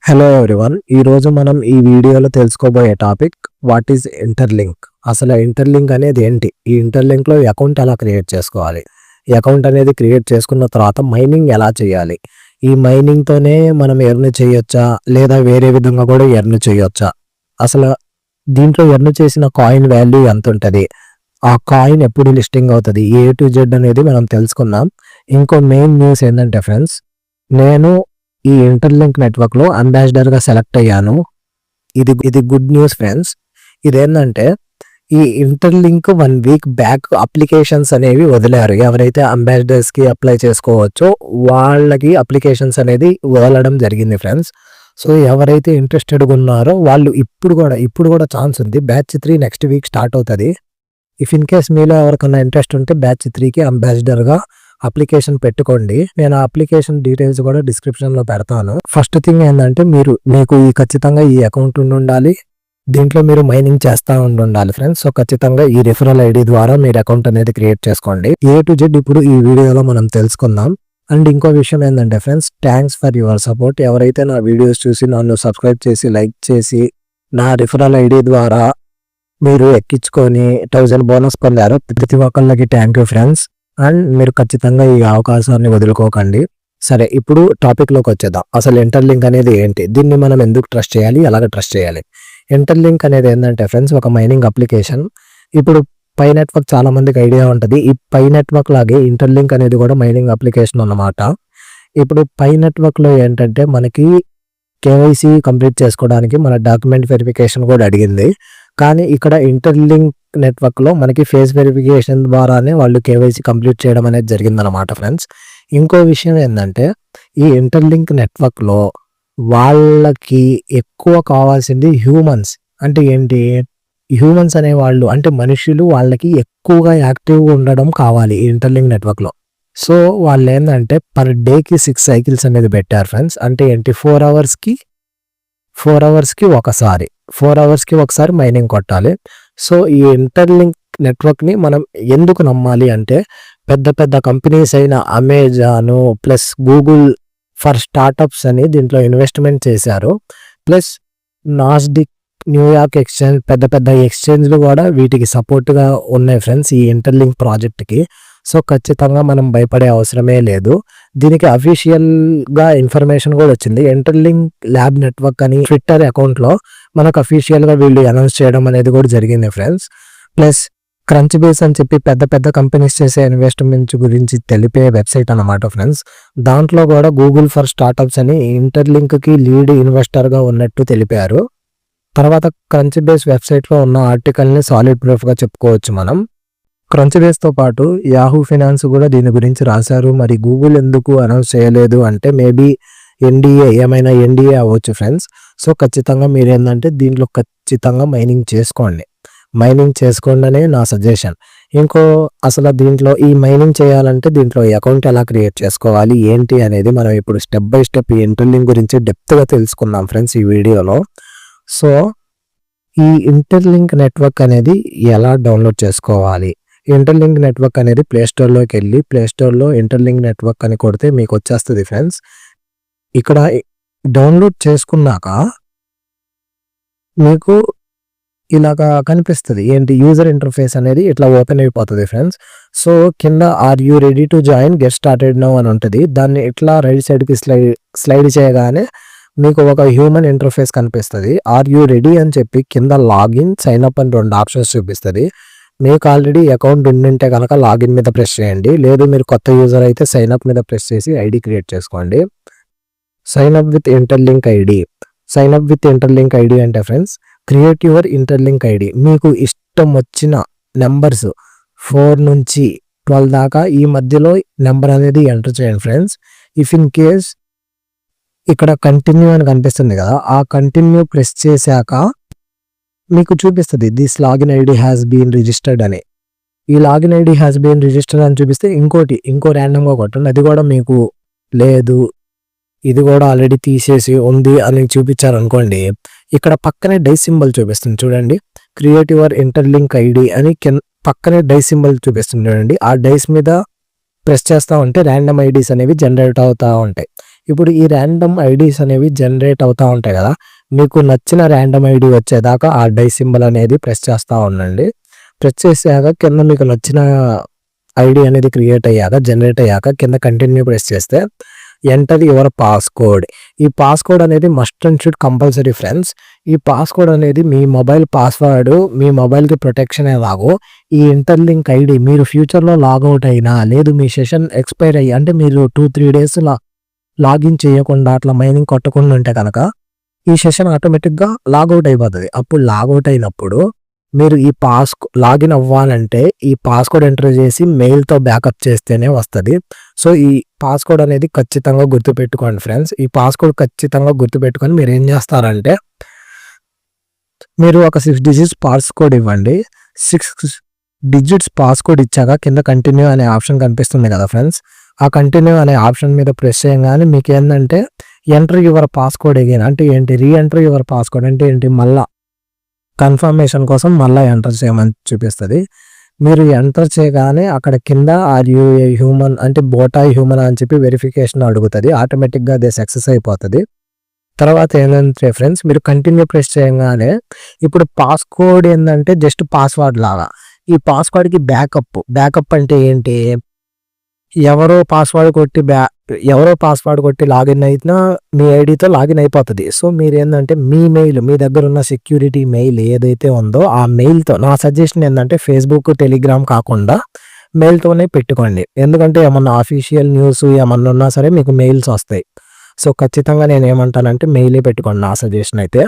Hello everyone. ఈరోజు మనం ఈ వీడియోలో తెలుసుకోబోయే టాపిక్ వాట్ ఈజ్ ఇంటర్లింక్. అసలు ఇంటర్లింక్ అనేది ఏంటి, ఈ ఇంటర్లింక్లో అకౌంట్ ఎలా క్రియేట్ చేసుకోవాలి, ఈ అకౌంట్ అనేది క్రియేట్ చేసుకున్న తర్వాత మైనింగ్ ఎలా చేయాలి, ఈ మైనింగ్తోనే మనం ఎర్న్ చేయొచ్చా లేదా వేరే విధంగా కూడా ఎర్న్ చేయొచ్చా, అసలు దీంట్లో ఎర్న్ చేసిన కాయిన్ వాల్యూ ఎంత ఉంటుంది, ఆ కాయిన్ ఎప్పుడు లిస్టింగ్ అవుతుంది, A to Z అనేది మనం తెలుసుకుందాం. ఇంకో మెయిన్ న్యూస్ ఏంటంటే ఫ్రెండ్స్, నేను ఈ ఇంటర్లింక్ నెట్వర్క్లో అంబాసిడర్గా సెలెక్ట్ అయ్యాను. ఇది గుడ్ న్యూస్ ఫ్రెండ్స్. ఇదేంటంటే ఈ ఇంటర్లింక్ 1 వీక్ బ్యాక్ అప్లికేషన్స్ అనేవి వదిలారు. ఎవరైతే అంబాసిడర్స్కి అప్లై చేసుకోవచ్చో వాళ్ళకి అప్లికేషన్స్ అనేది వదలడం జరిగింది ఫ్రెండ్స్. సో ఎవరైతే ఇంట్రెస్టెడ్గా ఉన్నారో వాళ్ళు ఇప్పుడు కూడా ఛాన్స్ ఉంది. బ్యాచ్ 3 నెక్స్ట్ వీక్ స్టార్ట్ అవుతుంది. ఇఫ్ ఇన్ కేస్ మీలో ఎవరికైనా ఇంట్రెస్ట్ ఉంటే బ్యాచ్ 3కి అంబాసిడర్గా అప్లికేషన్ పెట్టుకోండి. నేను ఆ అప్లికేషన్ డీటెయిల్స్ కూడా డిస్క్రిప్షన్లో పెడతాను. ఫస్ట్ థింగ్ ఏంటంటే మీకు ఖచ్చితంగా ఈ అకౌంట్ ఉండాలి. దీంట్లో మీరు మైనింగ్ చేస్తూ ఉండాలి ఫ్రెండ్స్. సో ఖచ్చితంగా ఈ రిఫరల్ ఐడి ద్వారా మీరు అకౌంట్ అనేది క్రియేట్ చేసుకోండి. A to Z ఇప్పుడు ఈ వీడియోలో మనం తెలుసుకుందాం. అండ్ ఇంకో విషయం ఏంటంటే friends, thanks for your support. ఎవరైతే నా వీడియోస్ చూసి నన్ను సబ్స్క్రైబ్ చేసి లైక్ చేసి నా రిఫరల్ ఐడి ద్వారా మీరు ఎక్కించుకొని 1000 బోనస్ పొందారో ప్రతి ఒక్కళ్ళకి థ్యాంక్ యూ ఫ్రెండ్స్. అండ్ మీరు ఖచ్చితంగా ఈ అవకాశాన్ని వదులుకోకండి. సరే, ఇప్పుడు టాపిక్లోకి వచ్చేద్దాం. అసలు ఇంటర్లింక్ అనేది ఏంటి, దీన్ని మనం ఎందుకు ట్రస్ట్ చేయాలి, ఎలాగ ట్రస్ట్ చేయాలి. ఇంటర్లింక్ అనేది ఏంటంటే ఫ్రెండ్స్ ఒక మైనింగ్ అప్లికేషన్. ఇప్పుడు పై నెట్వర్క్ చాలా మందికి ఐడియా ఉంటుంది. ఈ పై నెట్వర్క్ లాగే ఇంటర్లింక్ అనేది కూడా మైనింగ్ అప్లికేషన్ అన్నమాట. ఇప్పుడు పై నెట్వర్క్లో ఏంటంటే మనకి కేవైసీ కంప్లీట్ చేసుకోవడానికి మన డాక్యుమెంట్ వెరిఫికేషన్ కూడా అడిగింది. కానీ ఇక్కడ ఇంటర్లింక్ నెట్వర్క్లో మనకి ఫేస్ వెరిఫికేషన్ ద్వారానే వాళ్ళు కేవైసీ కంప్లీట్ చేయడం అనేది జరిగిందనమాట ఫ్రెండ్స్. ఇంకో విషయం ఏంటంటే ఈ ఇంటర్లింక్ నెట్వర్క్లో వాళ్ళకి ఎక్కువ కావాల్సింది హ్యూమన్స్. అంటే ఏంటి, హ్యూమన్స్ అనేవాళ్ళు అంటే మనుషులు వాళ్ళకి ఎక్కువగా యాక్టివ్గా ఉండడం కావాలి ఈ ఇంటర్లింక్ నెట్వర్క్లో. సో వాళ్ళు ఏంటంటే పర్ డేకి 6 సైకిల్స్ అనేది పెట్టారు ఫ్రెండ్స్. అంటే ఏంటి, 4 అవర్స్కి ఒకసారి మైనింగ్ కొట్టాలి. సో ఈ ఇంటర్లింక్ నెట్వర్క్ని మనం ఎందుకు నమ్మాలి అంటే, పెద్ద పెద్ద కంపెనీస్ అయిన Amazon plus Google for startups అని దీంట్లో ఇన్వెస్ట్మెంట్ చేశారు. ప్లస్ నాస్డిక్, న్యూయార్క్ ఎక్స్చేంజ్, పెద్ద పెద్ద ఎక్స్చేంజ్లు కూడా వీటికి సపోర్ట్గా ఉన్నాయి ఫ్రెండ్స్ ఈ ఇంటర్లింక్ ప్రాజెక్ట్కి. సో ఖచ్చితంగా మనం భయపడే అవసరమే లేదు. దీనికి అఫీషియల్గా ఇన్ఫర్మేషన్ కూడా వచ్చింది. ఇంటర్లింక్ ల్యాబ్ నెట్వర్క్ అని ట్విట్టర్ అకౌంట్లో మనకు అఫీషియల్గా వీళ్ళు అనౌన్స్ చేయడం అనేది కూడా జరిగింది ఫ్రెండ్స్. ప్లస్ క్రంచ్ బేస్ అని చెప్పి పెద్ద పెద్ద కంపెనీస్ చేసే ఇన్వెస్ట్మెంట్స్ గురించి తెలిపే వెబ్సైట్ అన్నమాట ఫ్రెండ్స్. దాంట్లో కూడా గూగుల్ ఫర్ స్టార్టప్స్ అని ఇంటర్లింక్కి లీడ్ ఇన్వెస్టర్గా ఉన్నట్టు తెలిపారు. తర్వాత క్రంచ్ బేస్ వెబ్సైట్లో ఉన్న ఆర్టికల్ని సాలిడ్ ప్రూఫ్గా చెప్పుకోవచ్చు మనం. క్రంచ్ బేస్తో పాటు యాహూ ఫైనాన్స్ కూడా దీని గురించి రాశారు. మరి గూగుల్ ఎందుకు అనౌన్స్ చేయలేదు అంటే మేబీ ఏమైనా ఎన్డీఏ అవ్వచ్చు ఫ్రెండ్స్. సో ఖచ్చితంగా మీరు ఏంటంటే దీంట్లో ఖచ్చితంగా మైనింగ్ చేసుకోండి అనే నా సజెషన్. అసలు దీంట్లో ఈ మైనింగ్ చేయాలంటే దీంట్లో అకౌంట్ ఎలా క్రియేట్ చేసుకోవాలి ఏంటి అనేది మనం ఇప్పుడు స్టెప్ బై స్టెప్ ఈ ఇంటర్లింక్ గురించి డెప్త్గా తెలుసుకుందాం ఫ్రెండ్స్ ఈ వీడియోలో. సో ఈ ఇంటర్లింక్ నెట్వర్క్ అనేది ఎలా డౌన్లోడ్ చేసుకోవాలి. ఇంటర్లింక్ నెట్వర్క్ అనేది ప్లేస్టోర్లోకి వెళ్ళి ప్లేస్టోర్లో ఇంటర్లింక్ నెట్వర్క్ అని కొడితే మీకు వచ్చేస్తుంది ఫ్రెండ్స్. ఇక్కడ డౌన్లోడ్ చేసుకున్నాక మీకు ఇలాగా కనిపిస్తుంది. ఏంటి, యూజర్ ఇంటర్ఫేస్ అనేది ఇట్లా ఓపెన్ అయిపోతుంది ఫ్రెండ్స్. సో కింద are you ready to join, get started now అని ఉంటుంది. దాన్ని ఇట్లా రైట్ సైడ్కి స్లైడ్ చేయగానే మీకు ఒక హ్యూమన్ ఇంటర్ఫేస్ కనిపిస్తుంది. ఆర్ యూ రెడీ అని చెప్పి కింద లాగిన్, సైన్ అప్ అని 2 ఆప్షన్స్ చూపిస్తుంది. మీకు ఆల్రెడీ అకౌంట్ ఉండింటే కనుక లాగిన్ మీద ప్రెస్ చేయండి. లేదు మీరు కొత్త యూజర్ అయితే సైన్ అప్ మీద ప్రెస్ చేసి ఐడి క్రియేట్ చేసుకోండి. Sign up with Interlink ID అంటే friends, create your Interlink ID. మీకు ఇష్టం వచ్చిన నెంబర్స్ 4 నుంచి 12 దాకా ఈ మధ్యలో నెంబర్ అనేది ఎంటర్ చేయండి ఫ్రెండ్స్. ఇఫ్ ఇన్ కేస్ ఇక్కడ కంటిన్యూ అని కనిపిస్తుంది కదా, ఆ కంటిన్యూ ప్రెస్ చేశాక మీకు చూపిస్తుంది this login ID has been registered అని. ఈ login ID has been registered అని చూపిస్తే ఇంకో ర్యాండమ్గా కొట్టండి. అది కూడా మీకు లేదు, ఇది కూడా ఆల్రెడీ తీసేసి ఉంది అని చూపించారనుకోండి, ఇక్కడ పక్కనే డైస్ సింబల్ చూపిస్తుంది చూడండి. క్రియేట్ యువర్ ఇంటర్లింక్ ఐడి అని పక్కనే డైస్ సింబల్ చూపిస్తుంది చూడండి. ఆ డైస్ మీద ప్రెస్ చేస్తూ ఉంటే ర్యాండమ్ ఐడీస్ అనేవి జనరేట్ అవుతూ ఉంటాయి. ఇప్పుడు ఈ ర్యాండమ్ ఐడీస్ అనేవి జనరేట్ అవుతా ఉంటాయి కదా, మీకు నచ్చిన ర్యాండమ్ ఐడి వచ్చేదాకా ఆ డై సింబల్ అనేది ప్రెస్ చేస్తూ ఉండండి. ప్రెస్ చేసాక కింద మీకు నచ్చిన ఐడి అనేది క్రియేట్ అయ్యాక జనరేట్ అయ్యాక కింద కంటిన్యూ ప్రెస్ చేస్తే ఎంటర్ యువర్ పాస్‌కోడ్. ఈ పాస్‌కోడ్ అనేది must and should compulsory friends. ఈ పాస్‌కోడ్ అనేది మీ మొబైల్ పాస్వర్డ్, మీ మొబైల్‌కి ప్రొటెక్షన్ ఎలాగో ఈ ఇంటర్లింక్ ఐడి మీరు ఫ్యూచర్‌లో లాగౌట్ అయినా, లేదు మీ సెషన్ ఎక్స్‌పైర్ అయ్యి అంటే మీరు 2-3 డేస్ లాగిన్ చేయకుండా అట్లా మైనింగ్ కొట్టకుండా ఉంటే కనుక ఈ సెషన్ ఆటోమేటిక్‌గా లాగౌట్ అయిపోతది. అప్పుడు లాగౌట్ అయినప్పుడు మీరు ఈ లాగిన్ అవ్వాలంటే ఈ పాస్‌కోడ్ ఎంటర్ చేసి మెయిల్‌తో బ్యాకప్ చేస్తేనే వస్తది. సో, ఈ పాస్‌కోడ్ అనేది ఖచ్చితంగా గుర్తుపెట్టుకోండి ఫ్రెండ్స్. ఈ పాస్‌కోడ్ ఖచ్చితంగా గుర్తుపెట్టుకొని మీరేం చేస్తారంటే, మీరు ఒక 6 డిజిట్స్ పాస్‌కోడ్ ఇవ్వండి. 6 డిజిట్స్ పాస్‌కోడ్ ఇచ్చాక కింద కంటిన్యూ అనే ఆప్షన్ కనిపిస్తుంది కదా ఫ్రెండ్స్. ఆ కంటిన్యూ అనే ఆప్షన్ మీద ప్రెస్ చేయంగానే మీకేందంటే ఎంటర్ యువర్ పాస్‌కోడ్ అగైన్ అంటే ఏంటి, ఎంటర్ యువర్ పాస్‌కోడ్ అంటే ఏంటి, మళ్ళా కన్ఫర్మేషన్ కోసం మళ్ళీ ఎంటర్ చేయమని చూపిస్తుంది. మీరు ఎంటర్ చేయగానే అక్కడ కింద ఆర్ యూ ఏ హ్యూమన్ అంటే బోటా హ్యూమన్ అని చెప్పి వెరిఫికేషన్ అడుగుతుంది. ఆటోమేటిక్గా అదే సక్సెస్ అయిపోతుంది. తర్వాత ఏంటంటే ఫ్రెండ్స్, మీరు కంటిన్యూ ప్రెస్ చేయగానే ఇప్పుడు పాస్‌కోడ్ ఏంటంటే జస్ట్ పాస్వర్డ్ లాగా. ఈ పాస్వర్డ్కి బ్యాకప్ అంటే ఏంటి, ఎవరో పాస్వర్డ్ కొట్టి లాగిన్ అయినా మీ ఐడితో లాగిన్ అయిపోతుంది. సో, మీరేందంటే మీ మెయిల్, మీ దగ్గర ఉన్న సెక్యూరిటీ మెయిల్ ఏదైతే ఉందో ఆ మెయిల్‌తో నా సజెషన్ ఏంటంటే ఫేస్‌బుక్, టెలిగ్రామ్ కాకుండా మెయిల్‌తోనే పెట్టుకోండి. ఎందుకంటే ఏమన్నా అఫీషియల్ న్యూస్ ఏమన్నా ఉన్నా సరే మీకు మెయిల్స్ వస్తాయి. సో, ఖచ్చితంగా నేనేమంటానంటే మెయిలే పెట్టుకోండి నా సజెషన్ అయితే.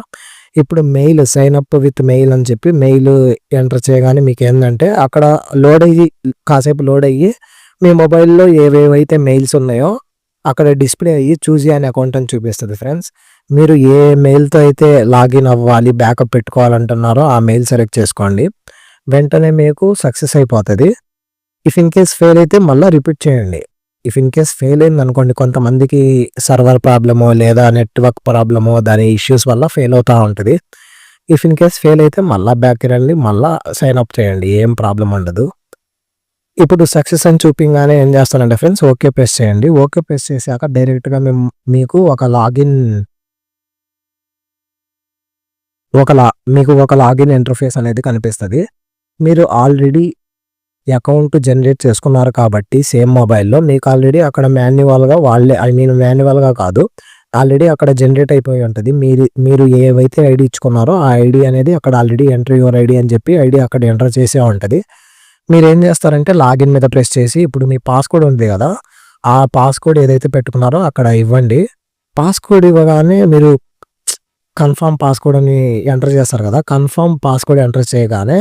ఇప్పుడు mail sign up with mail అని చెప్పి మెయిల్ ఎంటర్ చేయగానే మీకేందంటే అక్కడ కాసేపు లోడ్ అయ్యి మీ మొబైల్‌లో ఏవేవైతే మెయిల్స్ ఉన్నాయో అక్కడ డిస్‌ప్లే అయ్యి చూజ్ అనే అకౌంట్ అని చూపిస్తది ఫ్రెండ్స్. మీరు ఏ మెయిల్‌తో అయితే లాగిన్ అవ్వాలి, బ్యాకప్ పెట్టుకోవాలంటున్నారో ఆ మెయిల్ సెలెక్ట్ చేసుకోండి. వెంటనే మీకు సక్సెస్ అయిపోతది. ఇఫ్ ఇన్ కేస్ ఫెయిల్ అయితే మళ్ళా రిపీట్ చేయండి. ఇఫ్ ఇన్ కేస్ ఫెయిల్ అయిందనుకోండి, కొంతమందికి సర్వర్ ప్రాబ్లమో లేదా నెట్‌వర్క్ ప్రాబ్లమో దాని ఇష్యూస్ వల్ల ఫెయిల్ అవుతా ఉంటది. ఇఫ్ ఇన్ కేస్ ఫెయిల్ అయితే మళ్ళా బ్యాక్‌కి రండి, మళ్ళా సైన్ అప్ చేయండి. ఏం ప్రాబ్లమ్ ఉండదు. ఇప్పుడు సక్సెస్ అని చూపించగానే ఏం చేస్తానంటే ఫ్రెండ్స్, ఓకే ప్రెస్ చేయండి. ఓకే ప్రెస్ చేశాక డైరెక్ట్‌గా మీకు ఒక లాగిన్ ఇంటర్ఫేస్ అనేది కనిపిస్తది. మీరు ఆల్రెడీ అకౌంట్ జనరేట్ చేసుకున్నారు కాబట్టి సేమ్ మొబైల్‌లో మీకు ఆల్రెడీ అక్కడ మాన్యువల్‌గా కాదు, ఆల్రెడీ అక్కడ జనరేట్ అయిపోయి ఉంటది. మీరు ఏవైతే ఐడి ఇచ్చుకున్నారో ఆ ఐడి అనేది అక్కడ ఆల్రెడీ ఎంటర్ యువర్ ఐడి అని చెప్పి ఐడి అక్కడ ఎంటర్ చేసే ఉంటది. మీరేం చేస్తారంటే లాగిన్ మీద ప్రెస్ చేసి ఇప్పుడు మీ పాస్‌కోడ్ ఉంది కదా, ఆ పాస్‌కోడ్ ఏదైతే పెట్టుకున్నారో అక్కడ ఇవ్వండి. పాస్‌కోడ్ ఇవ్వగానే మీరు కన్ఫర్మ్ పాస్‌కోడ్ అని ఎంటర్ చేస్తారు కదా, కన్ఫర్మ్ పాస్‌కోడ్ ఎంటర్ చేయగానే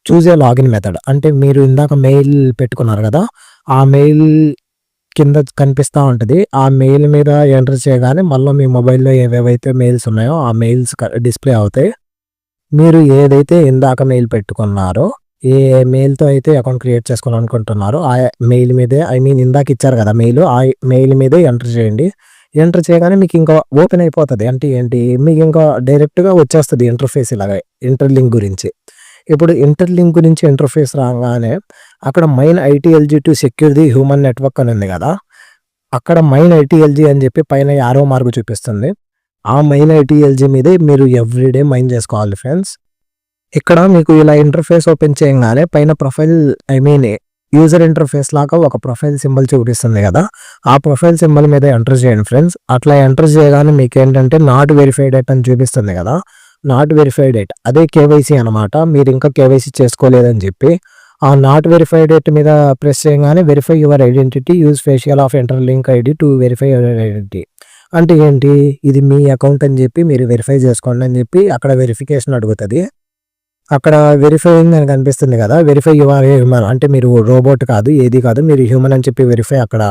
చూజ్ ఏ లాగిన్ మెథడ్ అంటే మీరు ఇందాక మెయిల్ పెట్టుకున్నారు కదా, ఆ మెయిల్ కింద కనిపిస్తూ ఉంటుంది. ఆ మెయిల్ మీద ఎంటర్ చేయగానే మళ్ళీ మీ మొబైల్‌లో ఏవేవైతే మెయిల్స్ ఉన్నాయో ఆ మెయిల్స్ డిస్‌ప్లే అవుతాయి. మీరు ఏదైతే ఇందాక మెయిల్ పెట్టుకున్నారో, ఏ మెయిల్‌తో అయితే అకౌంట్ క్రియేట్ చేసుకోవాలనుకుంటున్నారో ఆ మెయిల్ మీదే ఇందాక ఇచ్చారు కదా మెయిల్, ఆ మెయిల్ మీదే ఎంటర్ చేయండి. ఎంటర్ చేయగానే మీకు ఇంకా ఓపెన్ అయిపోతది. అంటే ఏంటి, మీకు ఇంకా డైరెక్ట్‌గా వచ్చేస్తది ఇంటర్ఫేస్ ఇలాగ ఇంటర్లింక్ గురించి. ఇప్పుడు ఇంటర్లింక్ గురించి ఇంటర్ఫేస్ రాగానే అక్కడ మైన్ ఐటీఎల్జీ to secure the human network అని ఉంది కదా, అక్కడ మైన్ ఐటీఎల్జీ అని చెప్పి పైన యారో మార్క్ చూపిస్తుంది. ఆ మైన్ ఐటీఎల్జీ మీదే మీరు ఎవ్రీడే మైన్ చేసుకోవాలి ఫ్రెండ్స్. ఇక్కడ మీకు ఇలా ఇంటర్ఫేస్ ఓపెన్ చేయగానే పైన ప్రొఫైల్ యూజర్ ఇంటర్ఫేస్ లాగా ఒక ప్రొఫైల్ సింబల్ చూపిస్తుంది కదా, ఆ ప్రొఫైల్ సింబల్ మీద ఎంటర్ చేయండి ఫ్రెండ్స్. అట్లా ఎంటర్ చేయగానే మీకు ఏంటంటే నాట్ వెరిఫైడ్ ఎట్ అని చూపిస్తుంది కదా, నాట్ వెరిఫైడ్ ఎట్ అదే కేవైసీ అనమాట. మీరు ఇంకా కేవైసీ చేసుకోలేదని చెప్పి ఆ నాట్ వెరిఫైడ్ ఎట్ మీద ప్రెస్ చేయగానే verify your identity, use facial of interlink ID to verify your identity అంటే ఏంటి, ఇది మీ అకౌంట్ అని చెప్పి మీరు వెరిఫై చేసుకోండి అని చెప్పి అక్కడ వెరిఫికేషన్ అడుగుతుంది. అక్కడ వెరిఫైయింగ్ అని కనిపిస్తుంది కదా, వెరిఫై యువర్ హ్యూమన్ అంటే మీరు రోబోట్ కాదు, ఏది కాదు, మీరు హ్యూమన్ అని చెప్పి వెరిఫై అక్కడ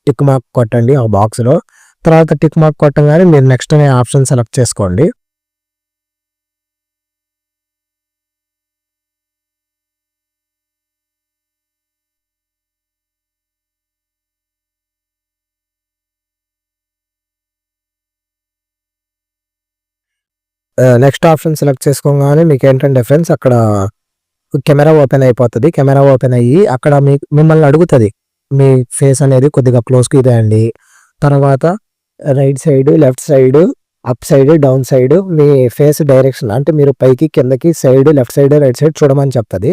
టిక్ మార్క్ కొట్టండి ఆ బాక్స్లో. తర్వాత టిక్ మార్క్ కొట్టగానే మీరు నెక్స్ట్ అనే ఆప్షన్ సెలెక్ట్ చేసుకోండి. నెక్స్ట్ ఆప్షన్ సెలెక్ట్ చేసుకోగానే మీకు ఏంటంటే ఫ్రెండ్స్ అక్కడ కెమెరా ఓపెన్ అయిపోతుంది. కెమెరా ఓపెన్ అయ్యి అక్కడ మిమ్మల్ని అడుగుతుంది మీ ఫేస్ అనేది కొద్దిగా క్లోజ్కి ఇదేయండి. తర్వాత right side, left side, up side, down side మీ ఫేస్ డైరెక్షన్ అంటే మీరు పైకి, కిందకి, side, left side, right side చూడమని చెప్తది.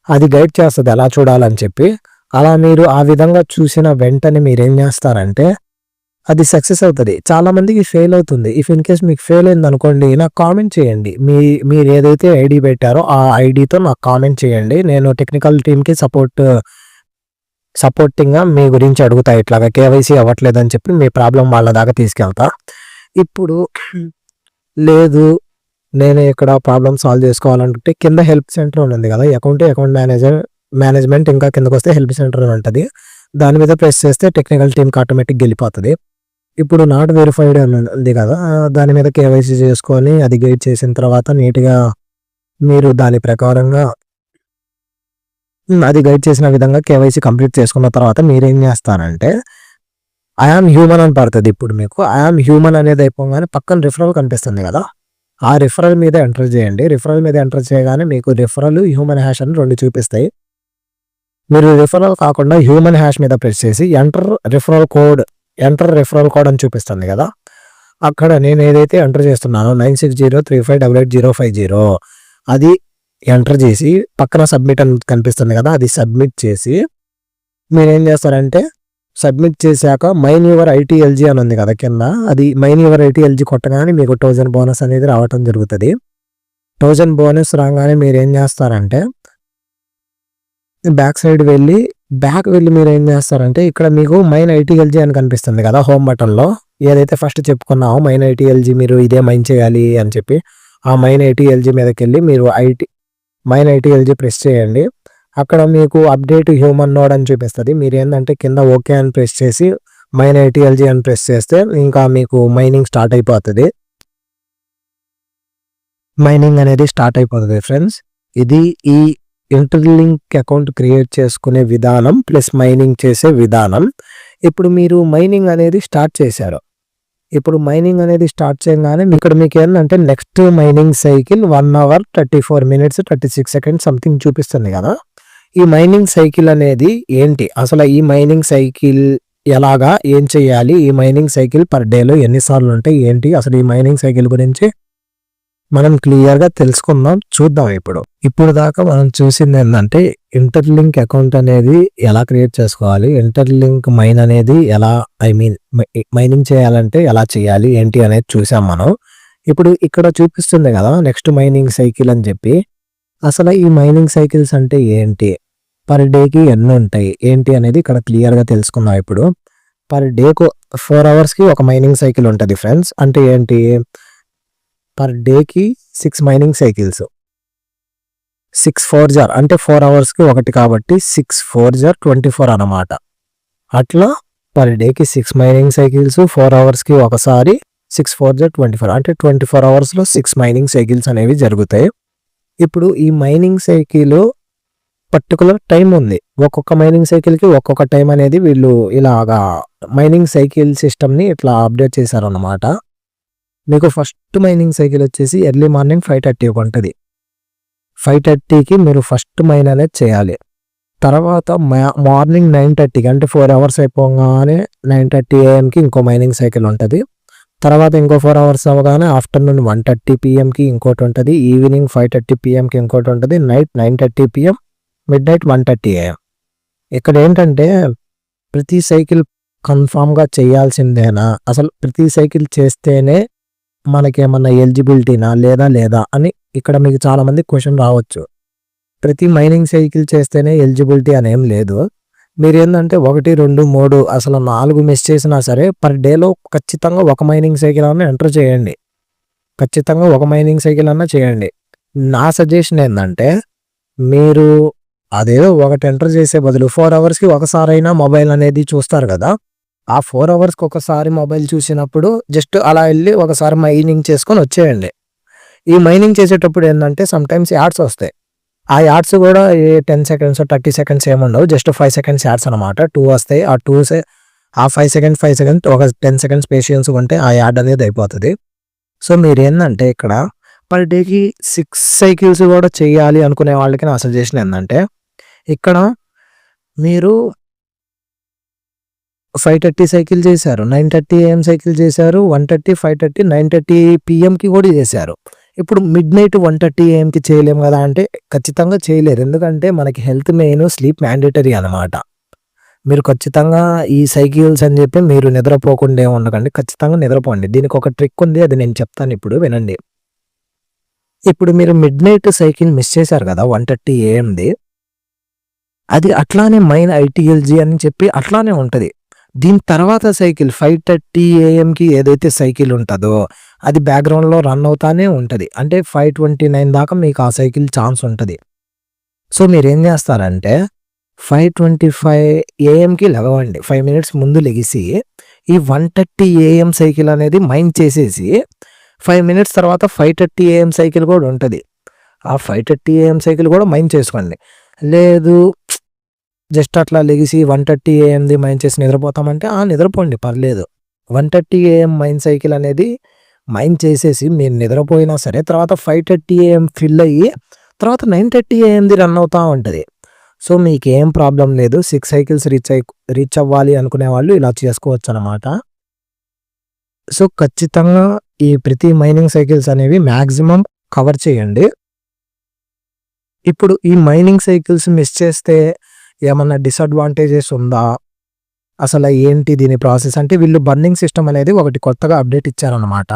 అది గైడ్ చేస్తది ఎలా చూడాలని చెప్పి. అలా మీరు ఆ విధంగా చూసిన వెంటనే మీరేం చేస్తారంటే అది సక్సెస్ అవుతది. చాలా మందికి ఫెయిల్ అవుతుంది. ఇఫ్ ఇన్ కేస్ మీకు ఫెయిల్ అయిందనుకోండి నాకు కామెంట్ చేయండి. మీరు ఏదైతే ఐడీ పెట్టారో ఆ ఐడీతో నాకు కామెంట్ చేయండి. నేను టెక్నికల్ టీమ్‌కి సపోర్టింగ్‌గా మీ గురించి అడుగుతా. ఇట్లాగా కేవైసీ అవ్వట్లేదని చెప్పి మీ ప్రాబ్లమ్ వాళ్ళ దాకా తీసుకెళ్తా. ఇప్పుడు లేదు నేను ఇక్కడ ప్రాబ్లమ్ సాల్వ్ చేసుకోవాలనుకుంటే కింద హెల్ప్ సెంటర్ ఉంది కదా! అకౌంట్ మేనేజ్మెంట్ ఇంకా కిందకొస్తే హెల్ప్ సెంటర్ అని ఉంటది. దాని మీద ప్రెస్ చేస్తే టెక్నికల్ టీమ్‌కి ఆటోమేటిక్‌గా వెళ్ళిపోతది. ఇప్పుడు నాట్ వెరిఫైడ్ అని ఉంది కదా! దాని మీద కేవైసీ చేసుకొని అది గైడ్ చేసిన తర్వాత నీట్‌గా మీరు దాని ప్రకారంగా అది గైడ్ చేసిన విధంగా కేవైసీ కంప్లీట్ చేసుకున్న తర్వాత మీరేం చేస్తారంటే ఐ యామ్ హ్యూమన్ అని పడతది ఇప్పుడు మీకు. ఐ యామ్ హ్యూమన్ అనేది అయిపోగానే పక్కన రిఫరల్ కనిపిస్తుంది కదా! ఆ రిఫరల్ మీద ఎంటర్ చేయండి. రిఫరల్ మీద ఎంటర్ చేయగానే మీకు రిఫరల్, హ్యూమన్ హ్యాష్ అని 2 చూపిస్తాయి. మీరు రిఫరల్ కాకుండా హ్యూమన్ హ్యాష్ మీద ప్రెస్ చేసి ఎంటర్ రిఫరల్ కోడ్ అని చూపిస్తుంది కదా! అక్కడ నేను ఏదైతే ఎంటర్ చేస్తున్నానో 9603588050 అది ఎంటర్ చేసి పక్కన సబ్మిట్ అని కనిపిస్తుంది కదా! అది సబ్మిట్ చేసి మీరేం చేస్తారంటే సబ్మిట్ చేశాక మైన్ యువర్ ఐటీఎల్జీ అని ఉంది కదా కింద, అది మైన్ యువర్ ఐటీఎల్జీ కొట్టగానే మీకు 1000 బోనస్ అనేది రావటం జరుగుతుంది. 1000 బోనస్ రాగానే మీరేం చేస్తారంటే బ్యాక్ వెళ్ళి మీరు ఏం చేస్తారంటే ఇక్కడ మీకు మైన్ ఐటీఎల్జీ అని కనిపిస్తుంది కదా హోమ్ బటన్లో, ఏదైతే ఫస్ట్ చెప్పుకున్నామో మైన్ ఐటీఎల్జీ మీరు ఇదే మైన్ చేయాలి అని చెప్పి, ఆ మైన్ ఐటీఎల్జీ మీదకి వెళ్ళి మీరు మైన్ ఐటీఎల్జీ ప్రెస్ చేయండి. అక్కడ మీకు అప్డేట్ హ్యూమన్ నోడ్ అని చూపిస్తుంది. మీరు ఏంటంటే కింద ఓకే అని ప్రెస్ చేసి మైన్ ఐటీఎల్జీ అని ప్రెస్ చేస్తే ఇంకా మీకు మైనింగ్ స్టార్ట్ అయిపోతుంది. మైనింగ్ అనేది స్టార్ట్ అయిపోతుంది ఫ్రెండ్స్. ఇది ఈ ఇంటర్లింక్ అకౌంట్ క్రియేట్ చేసుకునే విధానం ప్లస్ మైనింగ్ చేసే విధానం. ఇప్పుడు మీరు మైనింగ్ అనేది స్టార్ట్ చేశారు. ఇప్పుడు మైనింగ్ అనేది స్టార్ట్ చేయగానే ఇక్కడ మీకు ఏంటంటే next mining cycle 1 hour 34 minutes 36 seconds something చూపిస్తుంది కదా. ఈ మైనింగ్ సైకిల్ అనేది ఏంటి, అసలు ఈ మైనింగ్ సైకిల్ ఎలాగా, ఏం చేయాలి, ఈ మైనింగ్ సైకిల్ పర్ డేలో ఎన్నిసార్లు ఉంటాయి ఏంటి, అసలు ఈ మైనింగ్ సైకిల్ గురించి మనం క్లియర్గా తెలుసుకుందాం, చూద్దాం. ఇప్పుడు దాకా మనం చూసింది ఏంటంటే ఇంటర్లింక్ అకౌంట్ అనేది ఎలా క్రియేట్ చేసుకోవాలి, ఇంటర్లింక్ మైన్ అనేది ఎలా మైనింగ్ చేయాలంటే ఎలా చేయాలి ఏంటి అనేది చూసాం మనం. ఇప్పుడు ఇక్కడ చూపిస్తుంది కదా నెక్స్ట్ మైనింగ్ సైకిల్ అని చెప్పి, అసలు ఈ మైనింగ్ సైకిల్స్ అంటే ఏంటి, పర్ డేకి ఎన్ని ఉంటాయి ఏంటి అనేది ఇక్కడ క్లియర్గా తెలుసుకుందాం. ఇప్పుడు పర్ డేకు 4 hours ఒక మైనింగ్ సైకిల్ ఉంటుంది ఫ్రెండ్స్. అంటే ఏంటి, పర్ డేకి 6 మైనింగ్ సైకిల్స్, 6 4 జార్ అంటే 4 hours ఒకటి కాబట్టి 6 4 జార్ 24 అన్నమాట. అట్లా పర్ డేకి 6 మైనింగ్ సైకిల్స్, 4 hours ఒకసారి 6 4 జార్ 24 అంటే 24 hours 6 మైనింగ్ సైకిల్స్ అనేవి జరుగుతాయి. ఇప్పుడు ఈ మైనింగ్ సైకిల్ పర్టికులర్ టైం ఉంది, ఒక్కొక్క మైనింగ్ సైకిల్కి ఒక్కొక్క టైం అనేది వీళ్ళు ఇలాగా మైనింగ్ సైకిల్ సిస్టమ్ని ఇట్లా అప్డేట్ చేశారన్నమాట. మీకు ఫస్ట్ మైనింగ్ సైకిల్ వచ్చేసి ఎర్లీ మార్నింగ్ 5:30 ఉంటుంది. 5:30కి మీరు ఫస్ట్ మైన్ అనేది చేయాలి. తర్వాత మార్నింగ్ 9:30కి అంటే 4 hours అయిపోగానే 9:30 AM ఇంకో మైనింగ్ సైకిల్ ఉంటుంది. తర్వాత ఇంకో 4 hours అవ్వగానే ఆఫ్టర్నూన్ 1:30 PM ఇంకోటి ఉంటుంది, ఈవినింగ్ 5:30 PM ఇంకోటి ఉంటుంది, night 9:30 PM, mid night 1:30 AM. ఇక్కడ ఏంటంటే ప్రతి సైకిల్ కన్ఫామ్గా చేయాల్సిందేనా, అసలు ప్రతి సైకిల్ చేస్తేనే మనకేమన్నా ఎలిజిబిలిటీనా లేదా అని ఇక్కడ మీకు చాలా మంది క్వశ్చన్ రావచ్చు. ప్రతి మైనింగ్ సైకిల్ చేస్తేనే ఎలిజిబిలిటీ అనేం లేదు. మీరు ఏంటంటే 1 2 3 అసలు 4 మిస్ చేసినా సరే పర్ డేలో ఖచ్చితంగా ఒక మైనింగ్ సైకిల్ అన్న ఎంటర్ చేయండి. ఖచ్చితంగా ఒక మైనింగ్ సైకిల్ అన్న చేయండి. నా సజెషన్ ఏంటంటే మీరు అదేదో ఒకటి ఎంటర్ చేసే బదులు 4 hours ఒకసారైనా మొబైల్ అనేది చూస్తారు కదా, ఆ 4 hours ఒకసారి మొబైల్ చూసినప్పుడు జస్ట్ అలా వెళ్ళి ఒకసారి మైనింగ్ చేసుకొని వచ్చేయండి. ఈ మైనింగ్ చేసేటప్పుడు ఏంటంటే సమ్టైమ్స్ యాడ్స్ వస్తాయి. ఆ యాడ్స్ కూడా 10 seconds 30 seconds ఏముండవు, జస్ట్ 5 seconds యాడ్స్ అనమాట. 2 వస్తాయి. ఆ 5 seconds ఒక 10 seconds పేషియన్స్ ఉంటే ఆ యాడ్ అనేది అయిపోతుంది. సో మీరు ఏంటంటే ఇక్కడ పర్ డేకి 6 సైకిల్స్ కూడా చేయాలి అనుకునే వాళ్ళకి నా సజెషన్ ఏంటంటే ఇక్కడ మీరు 5:30 సైకిల్ చేశారు, 9:30 AM సైకిల్ చేశారు, 1:30, 5:30, 9:30 PMకి కూడా చేశారు. ఇప్పుడు మిడ్‌నైట్ 1:30 AMకి చేయలేము కదా అంటే ఖచ్చితంగా చేయలేరు. ఎందుకంటే మనకి హెల్త్ మెయిన్, స్లీప్ మ్యాండేటరీ అనమాట. మీరు ఖచ్చితంగా ఈ సైకిల్స్ అని చెప్పి మీరు నిద్రపోకుండా ఏమి ఉండకండి. ఖచ్చితంగా నిద్రపోండి. దీనికి ఒక ట్రిక్ ఉంది, అది నేను చెప్తాను ఇప్పుడు వినండి. ఇప్పుడు మీరు మిడ్‌నైట్ సైకిల్ మిస్ చేశారు కదా 1:30 AMది, అది అట్లానే మైన్ ఐటీఎల్జీ అని చెప్పి అట్లానే ఉంటది. దీని తర్వాత సైకిల్ 5:30 AMకి ఏదైతే సైకిల్ ఉంటదో అది బ్యాక్‌గ్రౌండ్‌లో రన్ అవుతానే ఉంటది. అంటే 5:29 దాకా మీకు ఆ సైకిల్ ఛాన్స్ ఉంటది. సో మీరేం చేస్తారంటే 5:25 AMకి లెగవండి. 5 మినిట్స్ ముందు లెగిసి ఈ 1:30 AM సైకిల్ అనేది మైండ్ చేసేసి 5 మినిట్స్ తర్వాత 5:30 AM సైకిల్ కూడా ఉంటది. ఆ 5:30 AM సైకిల్ కూడా మైండ్ చేసుకోండి. లేదు జస్ట్ అట్లా లెగిసి 1:30 AMది మైండ్ చేసి నిద్రపోతామంటే నిద్రపోండి పర్లేదు. 1:30 AM మైండ్ సైకిల్ అనేది మైండ్ చేసేసి మీరు నిద్రపోయినా సరే తర్వాత 5:30 AM ఫిల్ అయ్యి తర్వాత 9:30 AMది రన్ అవుతా ఉంటది. సో మీకేం ప్రాబ్లం లేదు. 6 సైకిల్స్ రీచ్ అవ్వాలి అనుకునే వాళ్ళు ఇలా చేసుకోవచ్చనమాట. సో ఖచ్చితంగా ఈ ప్రతి మైనింగ్ సైకిల్స్ అనేవి మ్యాక్సిమం కవర్ చేయండి. ఇప్పుడు ఈ మైనింగ్ సైకిల్స్ మిస్ చేస్తే ఏమన్నా డిసడ్వాంటేజెస్ ఉందా? అసలు ఏంటి దీని ప్రాసెస్ అంటే వీళ్ళు బర్నింగ్ సిస్టమ్ అనేది ఒకటి కొత్తగా అప్డేట్ ఇచ్చారనమాట.